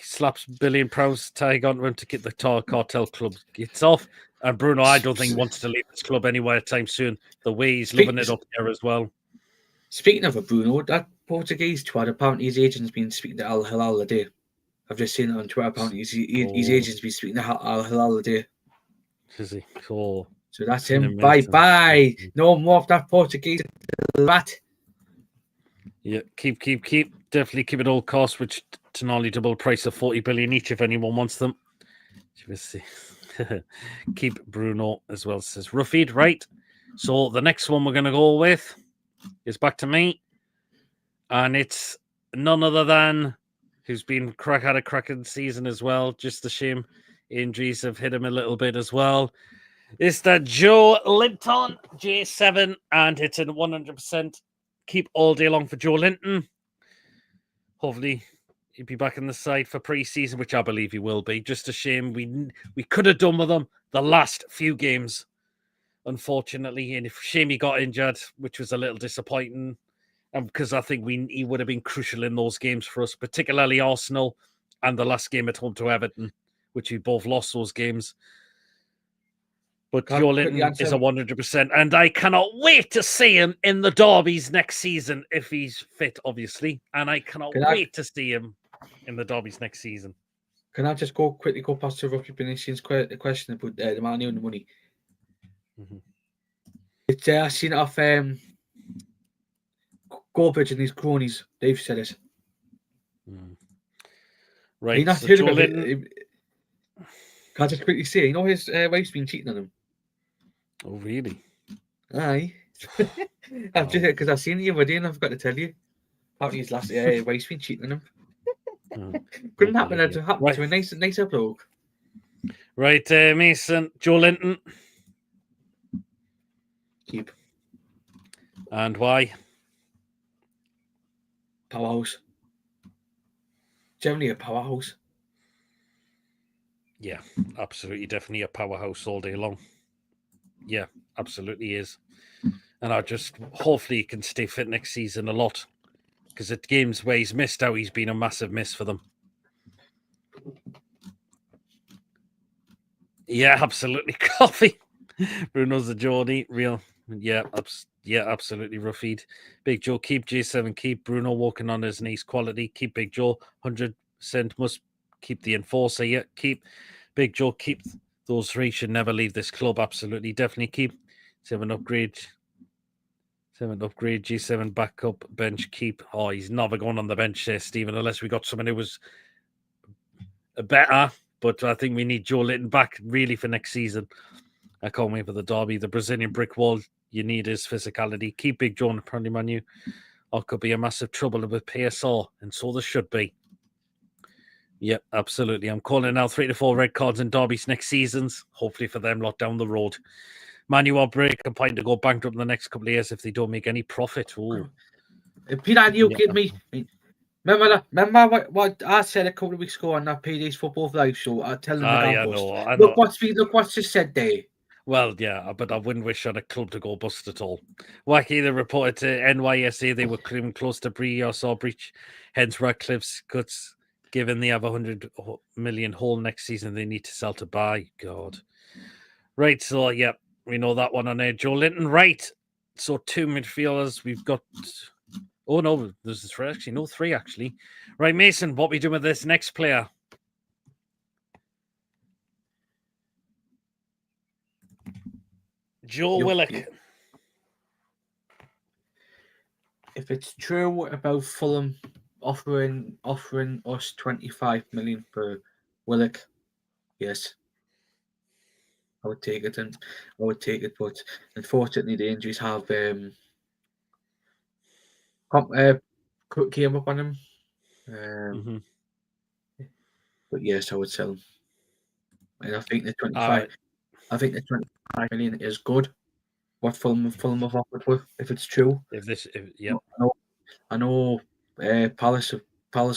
Slaps £1 billion tag onto him to get the cartel club gets off. And Bruno, I don't think he wants to leave this club anywhere time soon. The way he's loving it up there as well. Speaking of Bruno, that Portuguese twat, apparently his agent's been speaking to Al Hilal today. I've just seen it on Twitter. Apparently his agent's been speaking to Al Hilal today. Is he? Oh, so that's him. Bye. No more of that Portuguese rat. Yeah, keep. Definitely keep at all costs, which Tonali double price of 40 billion each if anyone wants them. Let's see. Keep Bruno as well, says Ruffid. Right. So the next one we're going to go with is back to me. And it's none other than who's been had a cracking season as well. Just a shame injuries have hit him a little bit as well. It's the Joe Linton J7, and it's a 100% keep all day long for Joe Linton. Hopefully, he'll be back in the side for pre-season, which I believe he will be. Just a shame we could have done with him the last few games, unfortunately. And shame he got injured, which was a little disappointing. Because I think he would have been crucial in those games for us, particularly Arsenal and the last game at home to Everton, which we both lost those games. But Joe Linton is a 100%, and I cannot wait to see him in the derbies next season, if he's fit, obviously. And I cannot wait to see him in the derbies next season. Can I just quickly go past to Rocky Benician's question about the money and the money? Mm-hmm. I seen it off Goalkeepers and his cronies. They've said it. Right. So Joe Linton... Can I just quickly say, you know his wife's been cheating on him? Oh, really? Aye. I've just because I've seen it the other day and I forgot to tell you. Apparently his last wife's been cheating on him. Couldn't happen Right. to a nicer bloke. Right, Mason, Joe Linton. Keep. And why? Powerhouse. Generally a powerhouse. Yeah, absolutely, definitely a powerhouse all day long. Yeah, absolutely is. And I just hopefully he can stay fit next season a lot, because at games where he's missed out, he's been a massive miss for them. Yeah, absolutely. Coffee. Bruno's a Geordie. Real. Yeah, absolutely. Ruffied. Big Joe, keep J7. Keep Bruno walking on his knees. Quality. Keep Big Joe. 100% must keep the enforcer. Yeah, keep Big Joe. Keep those three. Should never leave this club. Absolutely. Definitely keep 7 upgrade. 7 upgrade. G7 backup. Bench. Keep. Oh, he's never going on the bench there, Stephen, unless we got someone who was better. But I think we need Joe Linton back really for next season. I can't wait for the derby. The Brazilian brick wall, you need his physicality. Keep Big Joe in the menu. Or could be a massive trouble with PSR, and so there should be. Yep, absolutely. I'm calling now 3 to 4 red cards in derbies next seasons. Hopefully for them, lot down the road. Manu will break a point to go bankrupt in the next couple of years if they don't make any profit. Ooh. Peter, you give me. Remember what I said a couple of weeks ago on that PD's Football Live show? I tell them I bust. know. Look what's just said there. Well, yeah, but I wouldn't wish on a club to go bust at all. Wacky, they reported to NYSA they were coming close to Saw breach. Hence, Radcliffe's cuts, given they have 100 million hole next season, they need to sell to buy. God. Right, so, yeah, we know that one on there. Joe Linton, right. So, 2 midfielders. We've got... Oh, no, there's 3, actually. No, 3, actually. Right, Mason, what we doing with this next player? Joe Willock. If it's true about Fulham offering us 25 million for Willock, yes, I would take it, but unfortunately the injuries have came up on him. But yes, I would sell him. And I think the 25 million is good. What Fulham have offered with, if it's true. I know Palace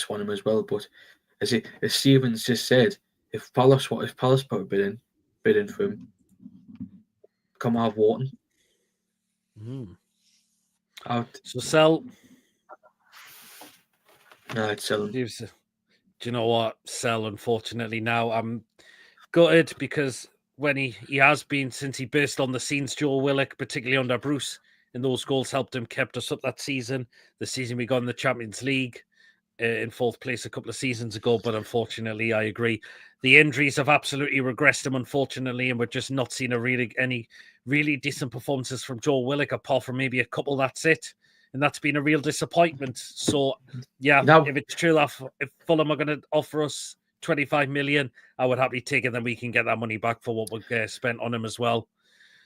want him as well, but as Stevens just said, if Palace put a bid in for him, come have Wharton. So sell. No, I'd sell him. Do you know what? Sell, unfortunately. Now I'm gutted because when he has been, since he burst on the scenes, Joe Willock, particularly under Bruce, and those goals helped him, kept us up that season. The season we got in the Champions League in 4th place a couple of seasons ago. But unfortunately, I agree. The injuries have absolutely regressed him, unfortunately, and we're just not seeing any really decent performances from Joe Willock, apart from maybe a couple. That's it. And that's been a real disappointment. So, yeah, if it's true that if Fulham are going to offer us 25 million, I would happily take it. Then we can get that money back for what we spent on him as well.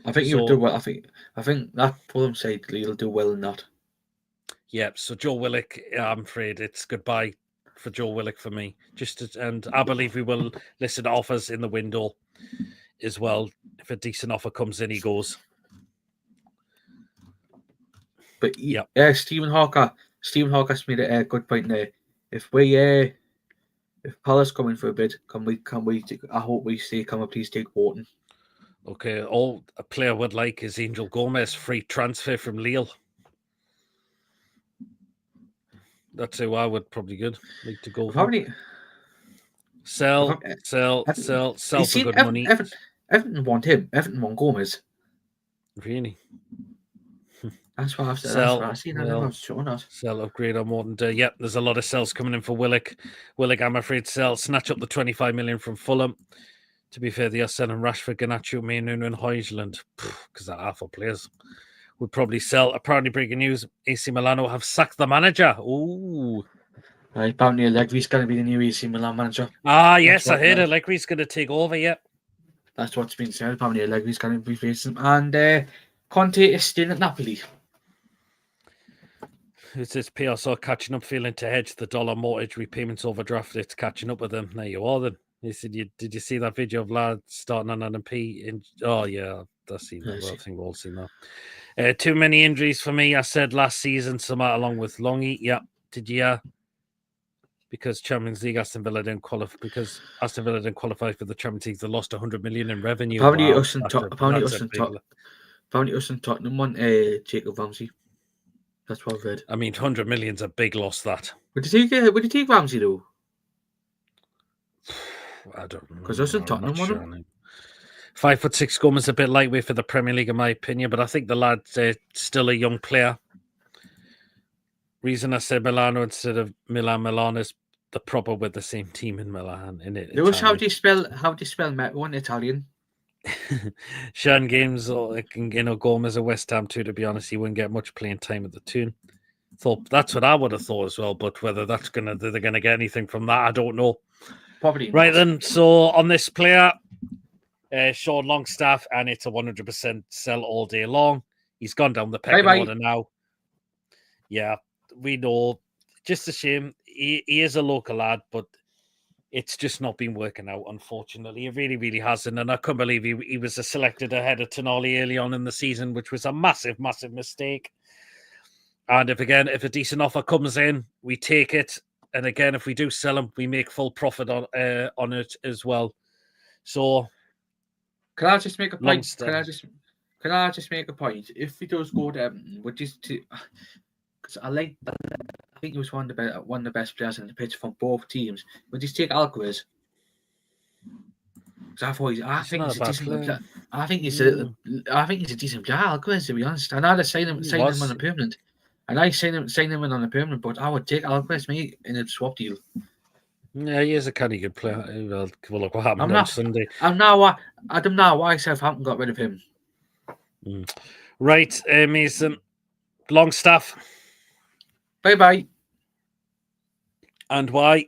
I think he'll do well. I think that Fulham side he'll do well in that. Yeah. So Joe Willock, I'm afraid it's goodbye for Joe Willock for me. And I believe we will listen to offers in the window as well. If a decent offer comes in, he goes. But Stephen Hawker made a good point there. If Palace come in for a bid, can we? I hope we say, "Can we please take Wharton?" Okay, all a player would like is Angel Gomez, free transfer from Lille. That's who I would probably like to go for. Sell for good money. Everton want him. Everton want Gomez. Really? That's what I've said. That's what I've seen. I never shown that. Sell, upgrade on Morton. Yep, there's a lot of sells coming in for Willock. Willock, I'm afraid, snatch up the 25 million from Fulham. To be fair, they are selling Rashford, Garnacho, Mainu, and Højlund because they're half players. Would probably sell. Apparently, breaking news: AC Milano have sacked the manager. Ooh. Right, apparently Allegri's going to be the new AC Milan manager. Yes, I heard Allegri's going to take over. Yep. That's what's been said. Apparently Allegri's going to be facing, and Conte is still at Napoli. It's this PSO catching up, feeling to hedge the dollar mortgage repayments overdraft. It's catching up with them. There you are then. He said, did you see that video of lads starting on NP? Oh, yeah, I've seen that. Well, I think we've all seen that. Too many injuries for me. I said last season, some along with Longy. Yeah, did you? Because Champions League Aston Villa didn't qualify. Because Aston Villa didn't qualify for the Champions League, they lost 100 million in revenue. Apparently, Wow, us and Tottenham want Jacob Ramsey. That's what I've heard. I mean, 100 million's a big loss. That. Would you take Ramsey though? I don't know. Because us and Tottenham want him. 5'6" Gomes a bit lightweight for the Premier League, in my opinion, but I think the lad's still a young player. Reason I said Milano instead of Milan is the proper with the same team in Milan. Lewis, how do you spell Metro in Italian? Sean Games or Gomez at West Ham too. To be honest, he wouldn't get much playing time at the tune. Thought that's what I would have thought as well, but whether they're gonna get anything from that, I don't know. Probably right not. Then. So on this player, Sean Longstaff, and it's a 100% sell all day long. He's gone down the pecking order now. Yeah, we know. Just a shame. He is a local lad, but it's just not been working out, unfortunately. It really, really hasn't. And I couldn't believe he was selected ahead of Tonali early on in the season, which was a massive, massive mistake. And if a decent offer comes in, we take it. And again, if we do sell him, we make full profit on it as well. So, can I just make a point? Can I just make a point? If he does go to Everton, because I think he was one of the best players in the pitch from both teams. Would you take Alcaraz? Because I think he's a decent player. I think he's a decent player, Alcaraz, to be honest. And I'd sign him on a permanent. And I sign him in on a permanent, but I would take Alcaraz, mate, in a swap deal. Yeah, he is a kind of good player. Well, look what happened on Sunday. I don't know why Southampton got rid of him. Right, Mason. Longstaff. Bye-bye. And why?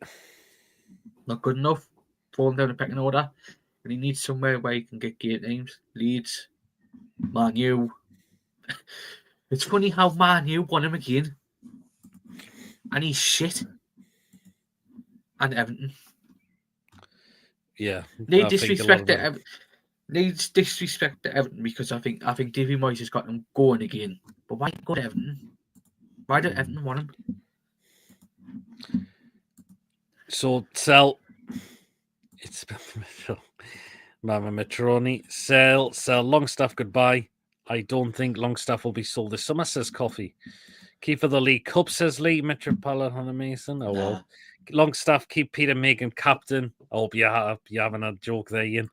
Not good enough. Falling down the pecking order. But he needs somewhere where he can get great names. Leeds. Man U. It's funny how Man U won him again. And he's shit. And Everton. Yeah. Needs disrespect to Everton because I think Davy Moyes has got them going again. But why go to Everton? Why did Everton want him? So sell. It's Mama Metroni. Sell. Longstaff goodbye. I don't think Longstaff will be sold this summer, says Coffee. Keep for the League Cup, says Lee. Metropolitan Mason. Oh well. Longstaff, keep Peter Megan captain. I hope you're having a joke there, Ian.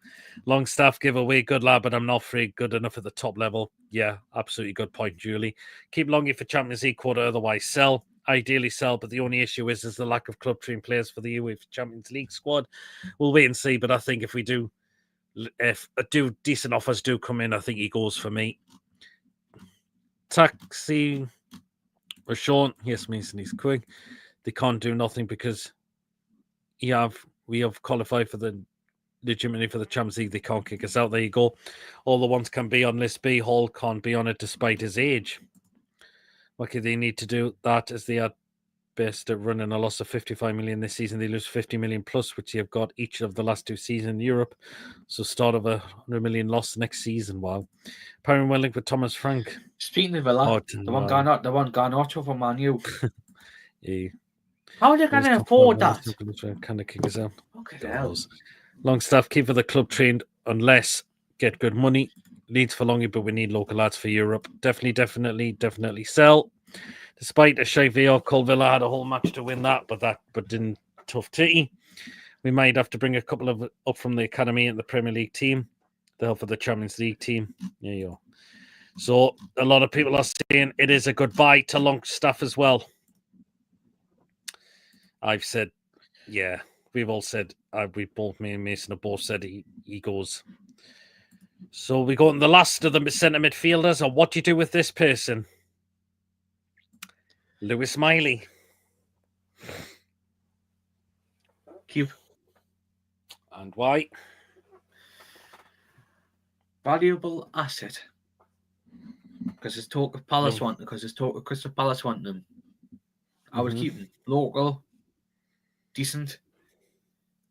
Longstaff, give away, good lad, but I'm not afraid good enough at the top level. Yeah, absolutely good point, Julie. Keep Longy for Champions League quarter, otherwise sell. Ideally sell, but the only issue is the lack of club trained players for the UEFA Champions League squad. We'll wait and see, but I think if decent offers do come in, I think he goes for me. Taxi Rashawn, yes, Mason, he's quick. They can't do nothing because we have qualified for the legitimately for the Champions League. They can't kick us out. There you go. All the ones can be on list B. Hall can't be on it despite his age. What do they need to do? That as they are best at running a loss of 55 million this season. They lose 50 million plus, which they have got each of the last two seasons in Europe. So start of 100 million loss next season. Wow. Powering well linked with Thomas Frank. Speaking of Villa, the one Garnacho for Man U. Yeah. How are they going to afford that? Kind of kick us out. Okay, Longstaff, keep for the club trained unless get good money. Leads for Longy, but we need local lads for Europe. Definitely sell. Despite a shy VR, Villa had a whole match to win that, but didn't tough titty. We might have to bring a couple of up from the academy and the Premier League team. The help of the Champions League team. There you go. So a lot of people are saying it is a goodbye to Longstaff as well. I've said, yeah, we've all said, we both, me and Mason have both said he goes. So we go on the last of the centre midfielders. And what do you do with this person? Lewis Miley. Keep. And why? Valuable asset. Because there's talk of Palace wanting, because there's talk of Crystal Palace wanting them. I would keep him local, decent,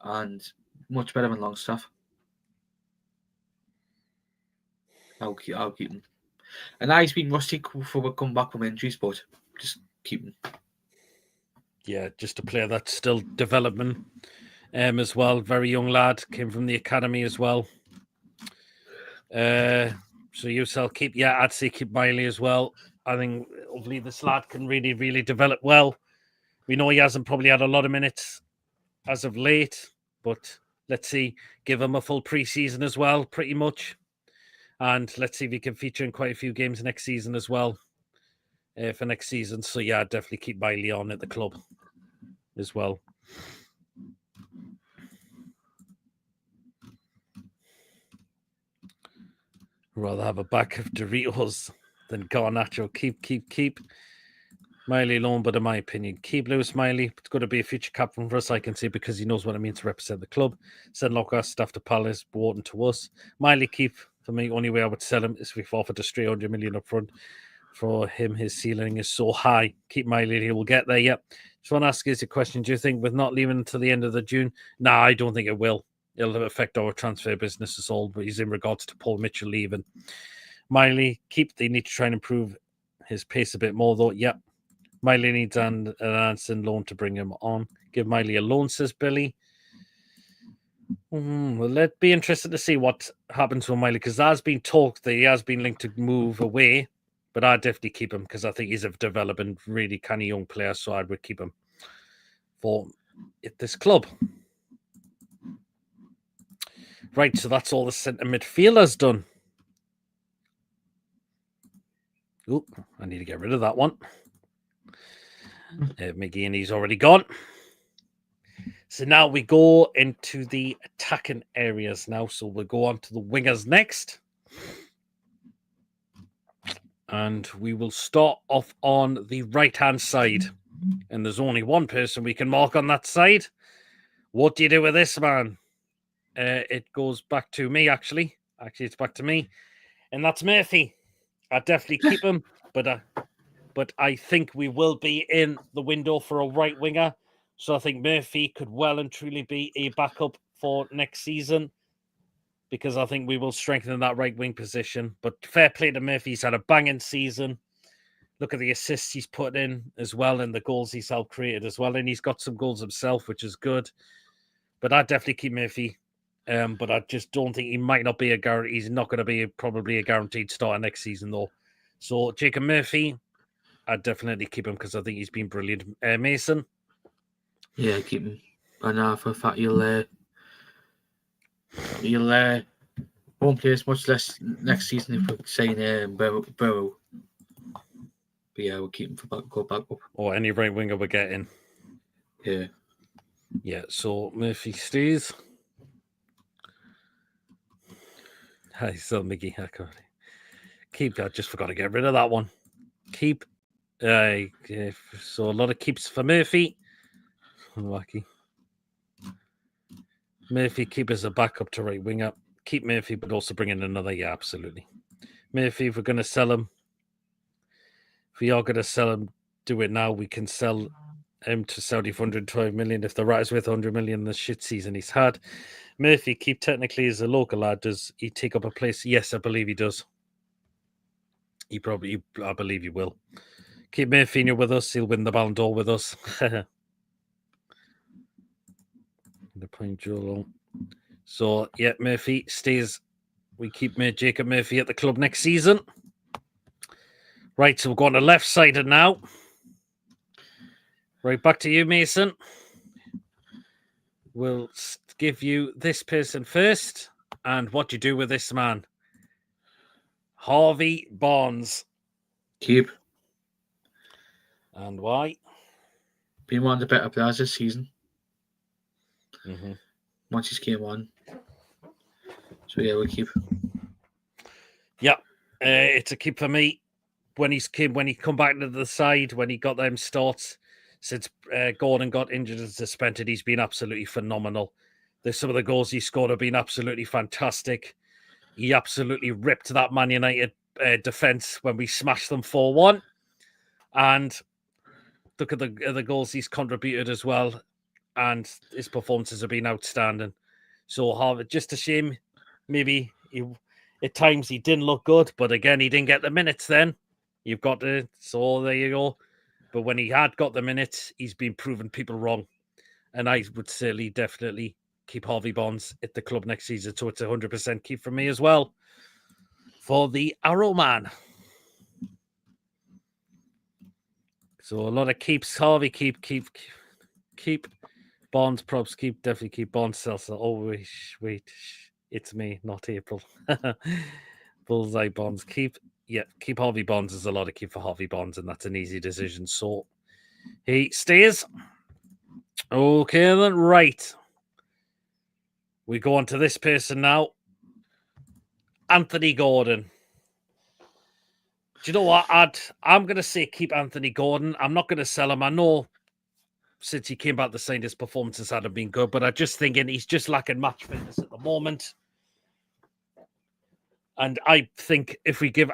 and much better than Longstaff. I'll keep him. And he's been rusty for a comeback from injuries, but just keep him. Yeah, just a player that's still developing as well. Very young lad, came from the academy as well. So I'd say keep Miley as well. I think hopefully this lad can really, really develop well. We know he hasn't probably had a lot of minutes as of late, but let's see, give him a full pre-season as well, pretty much. And let's see if he can feature in quite a few games next season as well, for next season. So yeah, definitely keep Miley on at the club as well. Rather have a back of Doritos than Garnacho. Keep Miley alone, but in my opinion, keep Lewis Miley. It's going to be a future captain for us, I can see, because he knows what it means to represent the club. Send Lockhart stuff to Palace, Wharton to us. Miley keep, for me, only way I would sell him is if we offered a straight 100 million up front. For him, his ceiling is so high. Keep Miley, he will get there, yep. Just want to ask you a question. Do you think with not leaving until the end of the June? Nah, I don't think it will. It'll affect our transfer business as all, but he's in regards to Paul Mitchell leaving. Miley, they need to try and improve his pace a bit more, though. Yep. Miley needs an Anson loan to bring him on. Give Miley a loan, says Billy. Well, let's be interested to see what happens with Miley, because there's been talk that he has been linked to move away, but I'd definitely keep him because I think he's a developing, really kind of young player, so I would keep him for this club. Right, so that's all the centre midfielders done. Oh, I need to get rid of that one. McGeaney's already gone. So now we go into the attacking areas now. So we'll go on to the wingers next. And we will start off on the right-hand side. And there's only one person we can mark on that side. What do you do with this, man? It goes back to me, actually. Actually, it's back to me. And that's Murphy. I'd definitely keep him, but I think we will be in the window for a right winger. So I think Murphy could well and truly be a backup for next season, because I think we will strengthen that right wing position. But fair play to Murphy. He's had a banging season. Look at the assists he's put in as well, and the goals he's helped created as well. And he's got some goals himself, which is good. But I'd definitely keep Murphy. But I just don't think he might not be a guarantee. He's not going to be probably a guaranteed starter next season, though. So Jacob Murphy, I'd definitely keep him because I think he's been brilliant. Mason? Yeah, keep him. I know for a fact you'll won't play as much less next season if we're saying Burrow. But yeah, we'll keep him for go back up. Or any right winger we're getting. Yeah. Yeah, so Murphy stays. Hi, so Mickey. Keep. I just forgot to get rid of that one. Keep. So a lot of keeps for Murphy. Unlucky. Murphy keep as a backup to right winger. Keep Murphy, but also bring in another. Yeah, absolutely. Murphy, if we're going to sell him, if we are going to sell him, do it now. We can sell him to Saudi for 112 million. If the right is worth 100 million, the shit season he's had. Murphy, keep technically as a local lad. Does he take up a place? Yes, I believe he does. I believe he will. Keep Murphy with us. He'll win the Ballon d'Or with us. The point, Joel. So, yeah, Murphy stays. We keep Jacob Murphy at the club next season. Right, so we're going to left-sided now. Right, back to you, Mason. We'll give you this person first. And what do you do with this man? Harvey Barnes. Keep. And why? Been one of the better players this season. Mm-hmm. Once he's came on. So yeah, we'll keep. Yeah, it's a keep for me. When he come back to the side, when he got them starts, since Gordon got injured and suspended, he's been absolutely phenomenal. Some of the goals he scored have been absolutely fantastic. He absolutely ripped that Man United defence when we smashed them 4-1. And look at the goals he's contributed as well, and his performances have been outstanding. So Harvard, just a shame. Maybe at times he didn't look good, but again, he didn't get the minutes then. You've got to, so there you go. But when he had got the minutes, he's been proving people wrong. And I would certainly, definitely keep Harvey Barnes at the club next season. So it's 100% keep for me as well. For the Arrow Man. So a lot of keeps. Harvey, keep. Barnes, props, definitely keep. Barnes, Seltzer. Oh, wait. It's me, not April. Bullseye, Barnes, keep. Yeah, keep Harvey Barnes. There's a lot of keep for Harvey Barnes, and that's an easy decision. So he stays. Okay, then, right. We go on to this person now. Anthony Gordon. Do you know what? I'm going to say keep Anthony Gordon. I'm not going to sell him. I know since he came back the side, his performances hadn't been good, but I'm just thinking he's just lacking match fitness at the moment. And I think if we get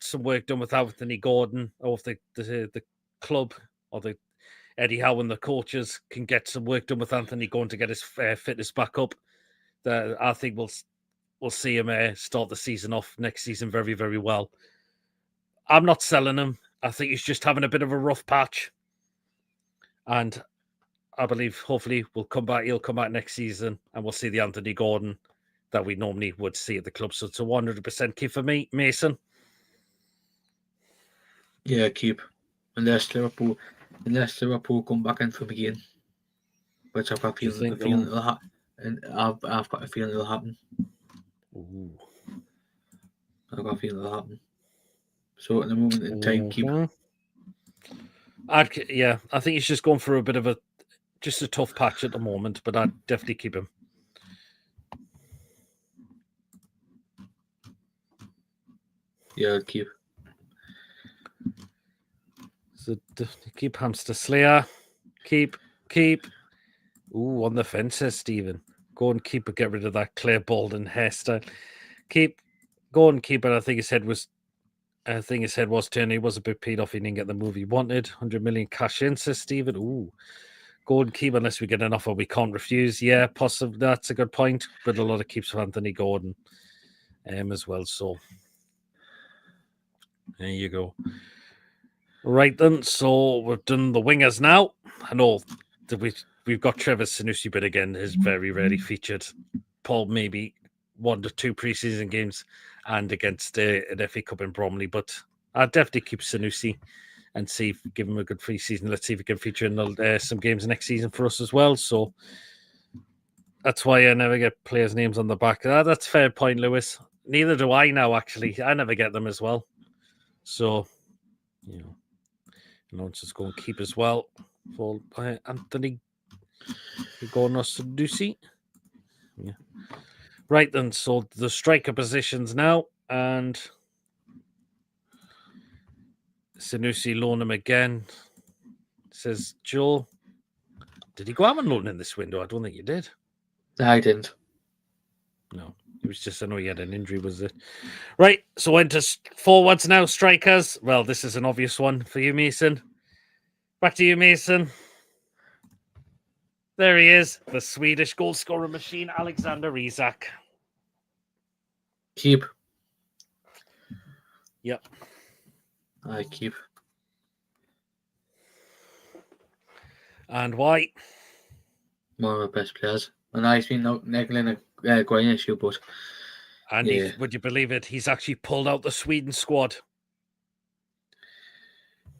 some work done with Anthony Gordon, or if the club or the Eddie Howe and the coaches can get some work done with Anthony Gordon to get his fitness back up, I think we'll see him start the season off next season very, very well. I'm not selling him. I think he's just having a bit of a rough patch. And I believe hopefully he'll come back next season and we'll see the Anthony Gordon that we normally would see at the club. So it's a 100% keep for me, Mason. Yeah, keep. Unless Liverpool come back in from again. Which I've got a feeling it'll happen. And I've got a feeling it'll happen. Ooh. I've got a feeling it'll happen. So at the moment in time, keep. I think he's just going through a bit of a tough patch at the moment, but I'd definitely keep him. Yeah, I'd keep. So keep Hamster Slayer. Keep. Ooh, on the fence, says Stephen. Go and keep it. Get rid of that Claire Bolden hairstyle. Go and keep it. I think his head was turning. He was a bit paid off. He didn't get the move he wanted. 100 million cash in, says Stephen. Ooh. Go and keep unless we get an offer we can't refuse. Yeah, possibly. That's a good point. But a lot of keeps for Anthony Gordon as well. So there you go. Right then. So we've done the wingers now. I know that we've got Trevor Sanusi, but again, is very rarely featured. Paul maybe 1 to 2 preseason games and against an FA Cup in Bromley. But I'd definitely keep Sanusi and give him a good preseason. Let's see if he can feature in some games next season for us as well. So that's why I never get players' names on the back. That's a fair point, Lewis. Neither do I now, actually. I never get them as well. So, let's just go and keep as well for Anthony Gordon Sanusi. Yeah. Right then, so the striker positions now, and Sanusi loan him again. Says Joe. Did he go out and loan in this window? I don't think he did. I didn't. No, it was just, I know he had an injury, was it? Right, so into forwards now, strikers. Well, this is an obvious one for you, Mason. Back to you, Mason. There he is, the Swedish goal scorer machine, Alexander Isak. Keep. Yep. I keep. And why? One of the best players. And I've been neglecting a groin issue, but... And yeah. Would you believe it? He's actually pulled out the Sweden squad.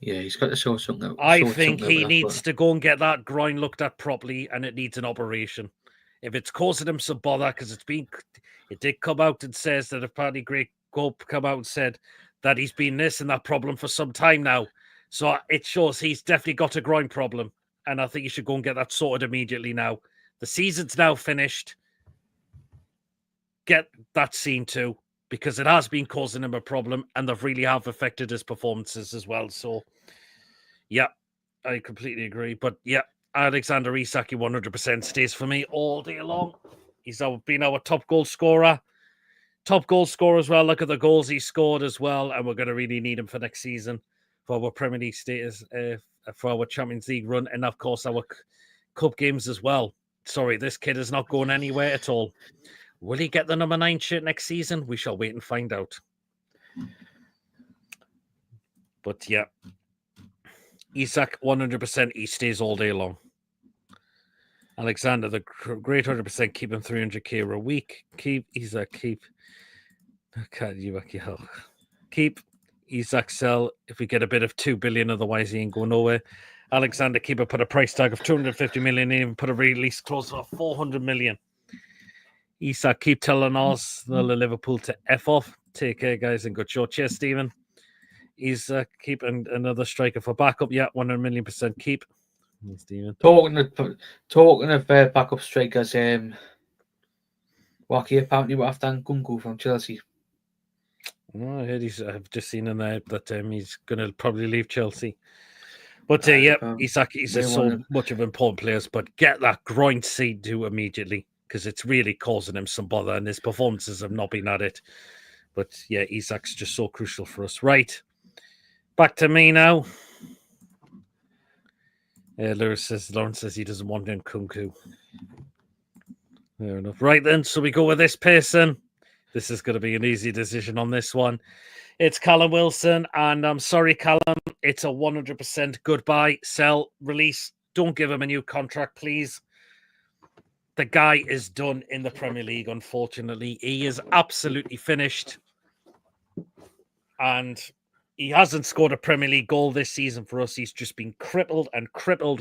Yeah, he's got to show something. I think he needs to go and get that groin looked at properly, and it needs an operation. If it's causing him some bother, because it did come out and says that apparently Greg Gope come out and said that he's been this and that problem for some time now. So it shows he's definitely got a groin problem, and I think he should go and get that sorted immediately now. The season's now finished. Get that seen to, because it has been causing him a problem, and they've really have affected his performances as well. So, yeah, I completely agree. But yeah, Alexander Isak 100% stays for me all day long. He's been our top goal scorer as well. Look at the goals he scored as well, and we're going to really need him for next season for our Premier League status, for our Champions League run, and of course our cup games as well. Sorry, this kid is not going anywhere at all. Will he get the number 9 shirt next season? We shall wait and find out. But yeah, Isak 100%. He stays all day long. Alexander, the great 100%, keep him 300k a week. Keep Isak, keep. Keep Isak, sell if we get a bit of 2 billion, otherwise he ain't going nowhere. Alexander, keep put a price tag of 250 million in, put a release clause of 400 million. Isak, keep telling us the Liverpool to F off. Take care, guys, and good show. Cheers, Stephen. Isak, keep another striker for backup. Yeah, 100 million % keep. Stephen. Talking of backup strikers, Wacky apparently will have done Gungu from Chelsea. Oh, I heard I've just seen in there that he's going to probably leave Chelsea. But yeah, Isak, he's so much of important players. But get that groin seed to immediately, because it's really causing him some bother, and his performances have not been at it. But yeah, Isak's just so crucial for us. Right, back to me now. Lawrence says he doesn't want Nkunku. Fair enough. Right then, so we go with this person. This is going to be an easy decision on this one. It's Callum Wilson, and I'm sorry, Callum. It's a 100% goodbye, sell, release. Don't give him a new contract, please. The guy is done in the Premier League, unfortunately. He is absolutely finished. And he hasn't scored a Premier League goal this season for us. He's just been crippled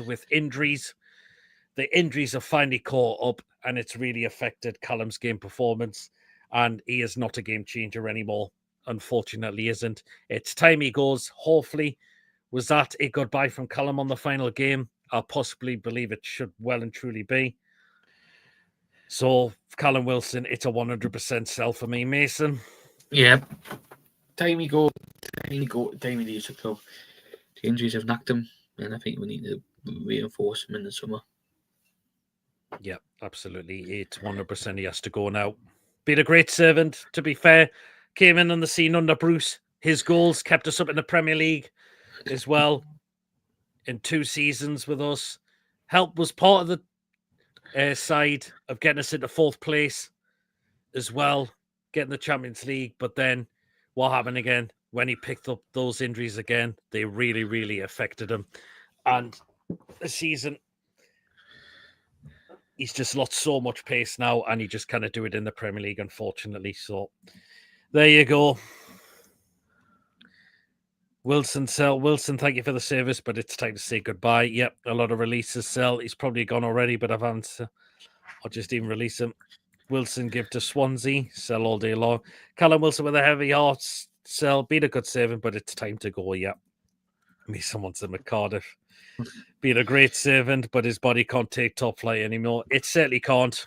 with injuries. The injuries have finally caught up, and it's really affected Callum's game performance. And he is not a game changer anymore. Unfortunately, isn't. It's time he goes. Hopefully, was that a goodbye from Callum on the final game? I possibly believe it should well and truly be. So, Callum Wilson, it's a 100% sell for me, Mason. Yeah. Time he leaves the club. The injuries have knocked him, and I think we need to reinforce him in the summer. Yeah, absolutely. It's 100% he has to go now. Been a great servant, to be fair. Came in on the scene under Bruce. His goals kept us up in the Premier League as well in 2 seasons with us. Help was part of the side of getting us into 4th place as well, getting the Champions League. But then what happened again? When he picked up those injuries again, they really, really affected him. And the season, he's just lost so much pace now, and he just cannot do it in the Premier League, unfortunately. So there you go. Wilson, sell. Wilson, thank you for the service, but it's time to say goodbye. Yep, a lot of releases, sell. He's probably gone already, but I'll just even release him. Wilson, give to Swansea, sell all day long. Callum Wilson with a heavy heart, sell. Been a good servant, but it's time to go. Yeah, me, someone's in Cardiff. Been a great servant, but his body can't take top flight anymore. It certainly can't.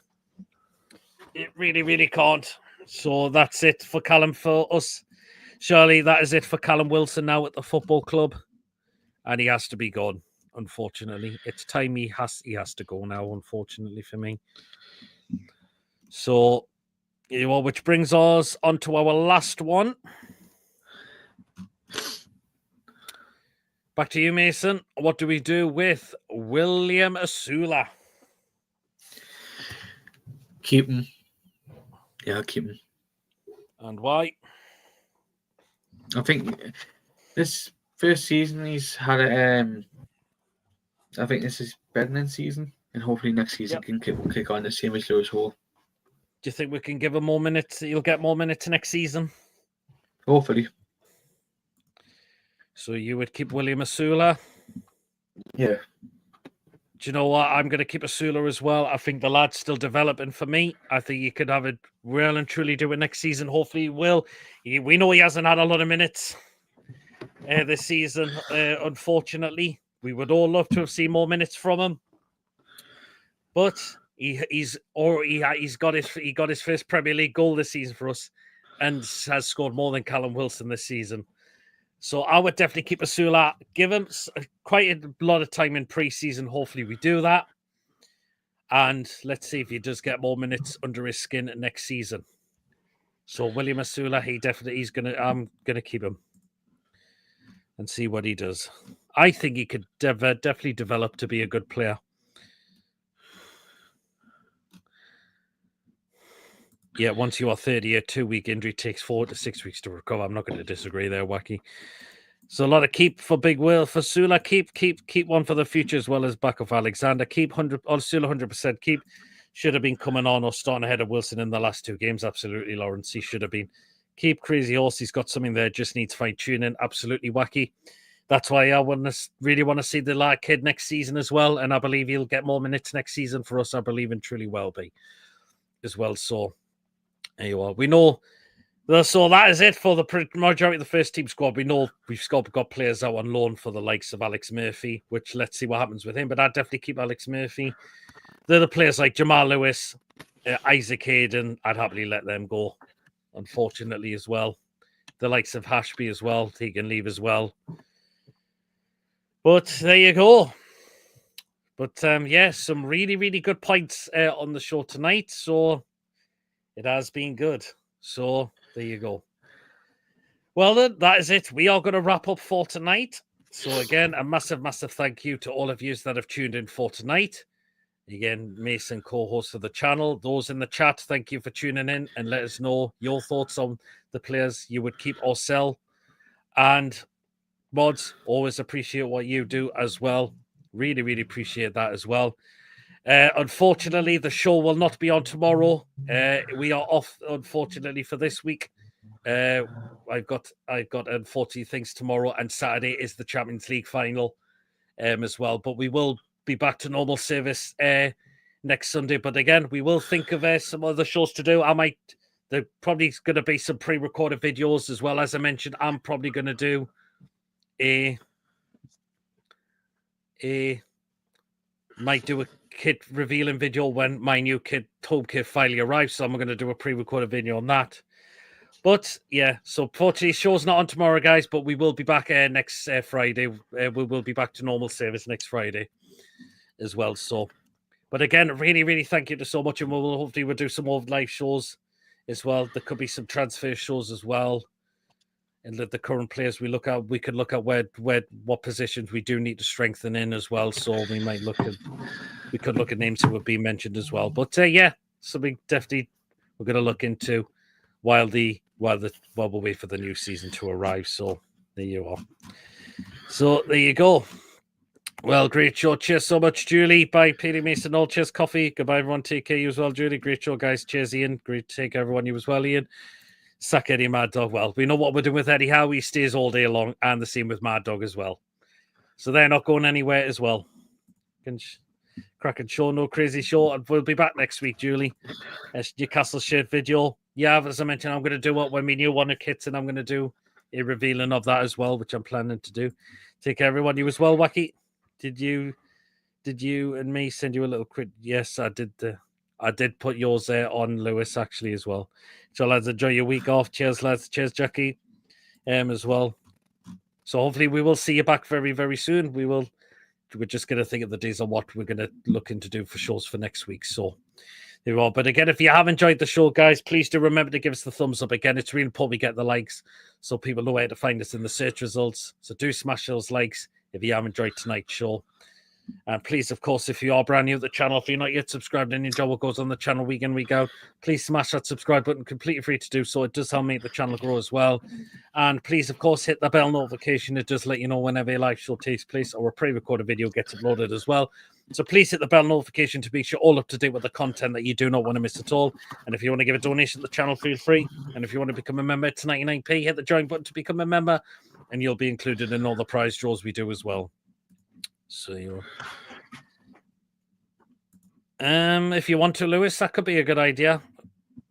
It really, really can't. So that's it for Callum for us. Surely that is it for Callum Wilson now at the football club. And he has to be gone, unfortunately. It's time he has to go now, unfortunately, for me. So, which brings us on to our last one. Back to you, Mason. What do we do with William Osula? Keep him. Yeah, keep him. And why? I think this first season he's had I think this is better than season, and hopefully next season can kick on the same as Lewis Hall. Do you think we can give him more minutes? He'll get more minutes next season? Hopefully. So you would keep William Osula? Yeah. Do you know what? I'm going to keep Osula as well. I think the lad's still developing for me. I think he could have it well and truly do it next season. Hopefully he will. We know he hasn't had a lot of minutes this season, unfortunately. We would all love to have seen more minutes from him. But he got his first Premier League goal this season for us and has scored more than Callum Wilson this season. So I would definitely keep Osula. Give him quite a lot of time in pre-season. Hopefully we do that. And let's see if he does get more minutes under his skin next season. So William Osula, I'm gonna keep him. and see what he does. I think he could definitely develop to be a good player. Yeah, once you are 30, a 2-week injury takes 4 to 6 weeks to recover. I'm not going to disagree there, Wacky. So a lot of keep for Big Will. For Sula, keep one for the future as well as backup Alexander. Keep 100 on Sula 100%. Keep should have been coming on or starting ahead of Wilson in the last 2 games. Absolutely, Lawrence. He should have been. Keep Crazy Horse. He's got something there. Just needs fine tuning. Absolutely Wacky. That's why I really want to see the lad kid next season as well. And I believe he'll get more minutes next season for us. I believe in truly will be as well. So there you are. We know. So that is it for the majority of the first team squad. We know we've got players out on loan for the likes of Alex Murphy, which let's see what happens with him. But I'd definitely keep Alex Murphy. They're the players like Jamal Lewis, Isaac Hayden. I'd happily let them go, unfortunately, as well. The likes of Hashby as well. He can leave as well. But there you go. But yeah, some really, really good points on the show tonight. So it has been good. So there you go. Well, then, that is it. We are going to wrap up for tonight. So again, a massive, massive thank you to all of you that have tuned in for tonight. Again, Mason, co-host of the channel. Those in the chat, thank you for tuning in and let us know your thoughts on the players you would keep or sell. And mods, always appreciate what you do as well. Really, really appreciate that as well. Unfortunately, the show will not be on tomorrow. We are off, unfortunately, for this week. I've got unfortunately things tomorrow, and Saturday is the Champions League final as well. But we will be back to normal service next Sunday. But again, we will think of some other shows to do. There probably going to be some pre-recorded videos as well. As I mentioned, I'm probably going to do might do a kit revealing video when my new home kit finally arrives. So I'm going to do a pre-recorded video on that. But yeah, so fortunately, show's not on tomorrow, guys. But we will be back next Friday. We will be back to normal service next Friday as well. So, but again, really, really thank you so much, and hopefully we'll do some more live shows as well. There could be some transfer shows as well. And the current players we could look at what positions we do need to strengthen in as well. So we could look at names who have been mentioned as well. But yeah, something definitely we're going to look into while we wait for the new season to arrive. So there you are. So there you go. Well, great show. Cheers so much, Julie. Bye, Peter Mason. All cheers, coffee. Goodbye, everyone. Take care, you as well, Julie. Great show, guys. Cheers, Ian. Great to take everyone, you as well, Ian. Suck Eddie Mad Dog. Well, we know what we're doing with Eddie Howe. He stays all day long, and the same with Mad Dog as well. So they're not going anywhere as well. Cracking show, no crazy show. And we'll be back next week, Julie. Newcastle shirt video. Yeah, as I mentioned, I'm going to do it when we new one of kits, and I'm going to do a revealing of that as well, which I'm planning to do. Take care, everyone. You as well, Wacky. Did you and me send you a little quick? Yes, I did. I did put yours there on Lewis actually as well. So lads, enjoy your week off. Cheers, lads. Cheers, Jackie. As well. So hopefully we will see you back very, very soon. We're just going to think of the days on what we're going to look into do for shows for next week. So there you are. But again, if you have enjoyed the show, guys, please do remember to give us the thumbs up. Again, it's really important we get the likes so people know where to find us in the search results. So do smash those likes if you have enjoyed tonight's show. And please, of course, if you are brand new to the channel, if you're not yet subscribed and you enjoy what goes on the channel week in, week out, please smash that subscribe button, completely free to do so. It does help make the channel grow as well. And please, of course, hit the bell notification. It does let you know whenever a live show takes place or a pre-recorded video gets uploaded as well. So please hit the bell notification to be sure all up to date with the content that you do not want to miss at all. And if you want to give a donation to the channel, feel free. And if you want to become a member, it's 99p. Hit the join button to become a member, and you'll be included in all the prize draws we do as well. So you're... if you want to, Lewis, that could be a good idea.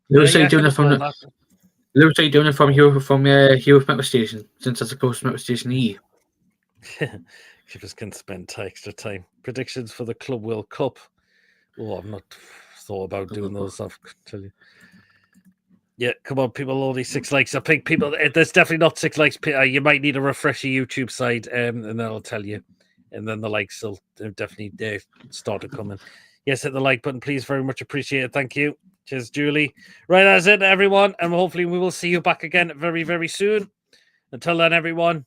Lewis, are you doing it from here Metro Station? Since that's close to Metro Station E. Keepers can spend extra time. Predictions for the Club World Cup. Oh, I've not thought about doing those. I'll tell you. Yeah, come on, people. Only 6 likes. I think people. There's definitely not 6 likes. You might need to refresh your YouTube side, and then I'll tell you. And then the likes will definitely start to come in. Yes, hit the like button, please. Very much appreciate it. Thank you. Cheers, Julie. Right, that's it, everyone. And hopefully we will see you back again very, very soon. Until then, everyone,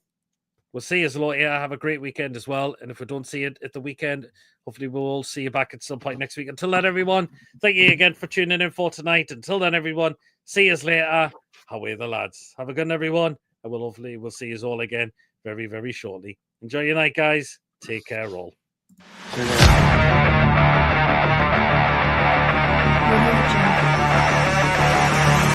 we'll see you later. Have a great weekend as well. And if we don't see you at the weekend, hopefully we'll all see you back at some point next week. Until then, everyone, thank you again for tuning in for tonight. Until then, everyone, see you later. Away the lads. Have a good one, everyone. And we'll see you all again very, very shortly. Enjoy your night, guys. Take care all.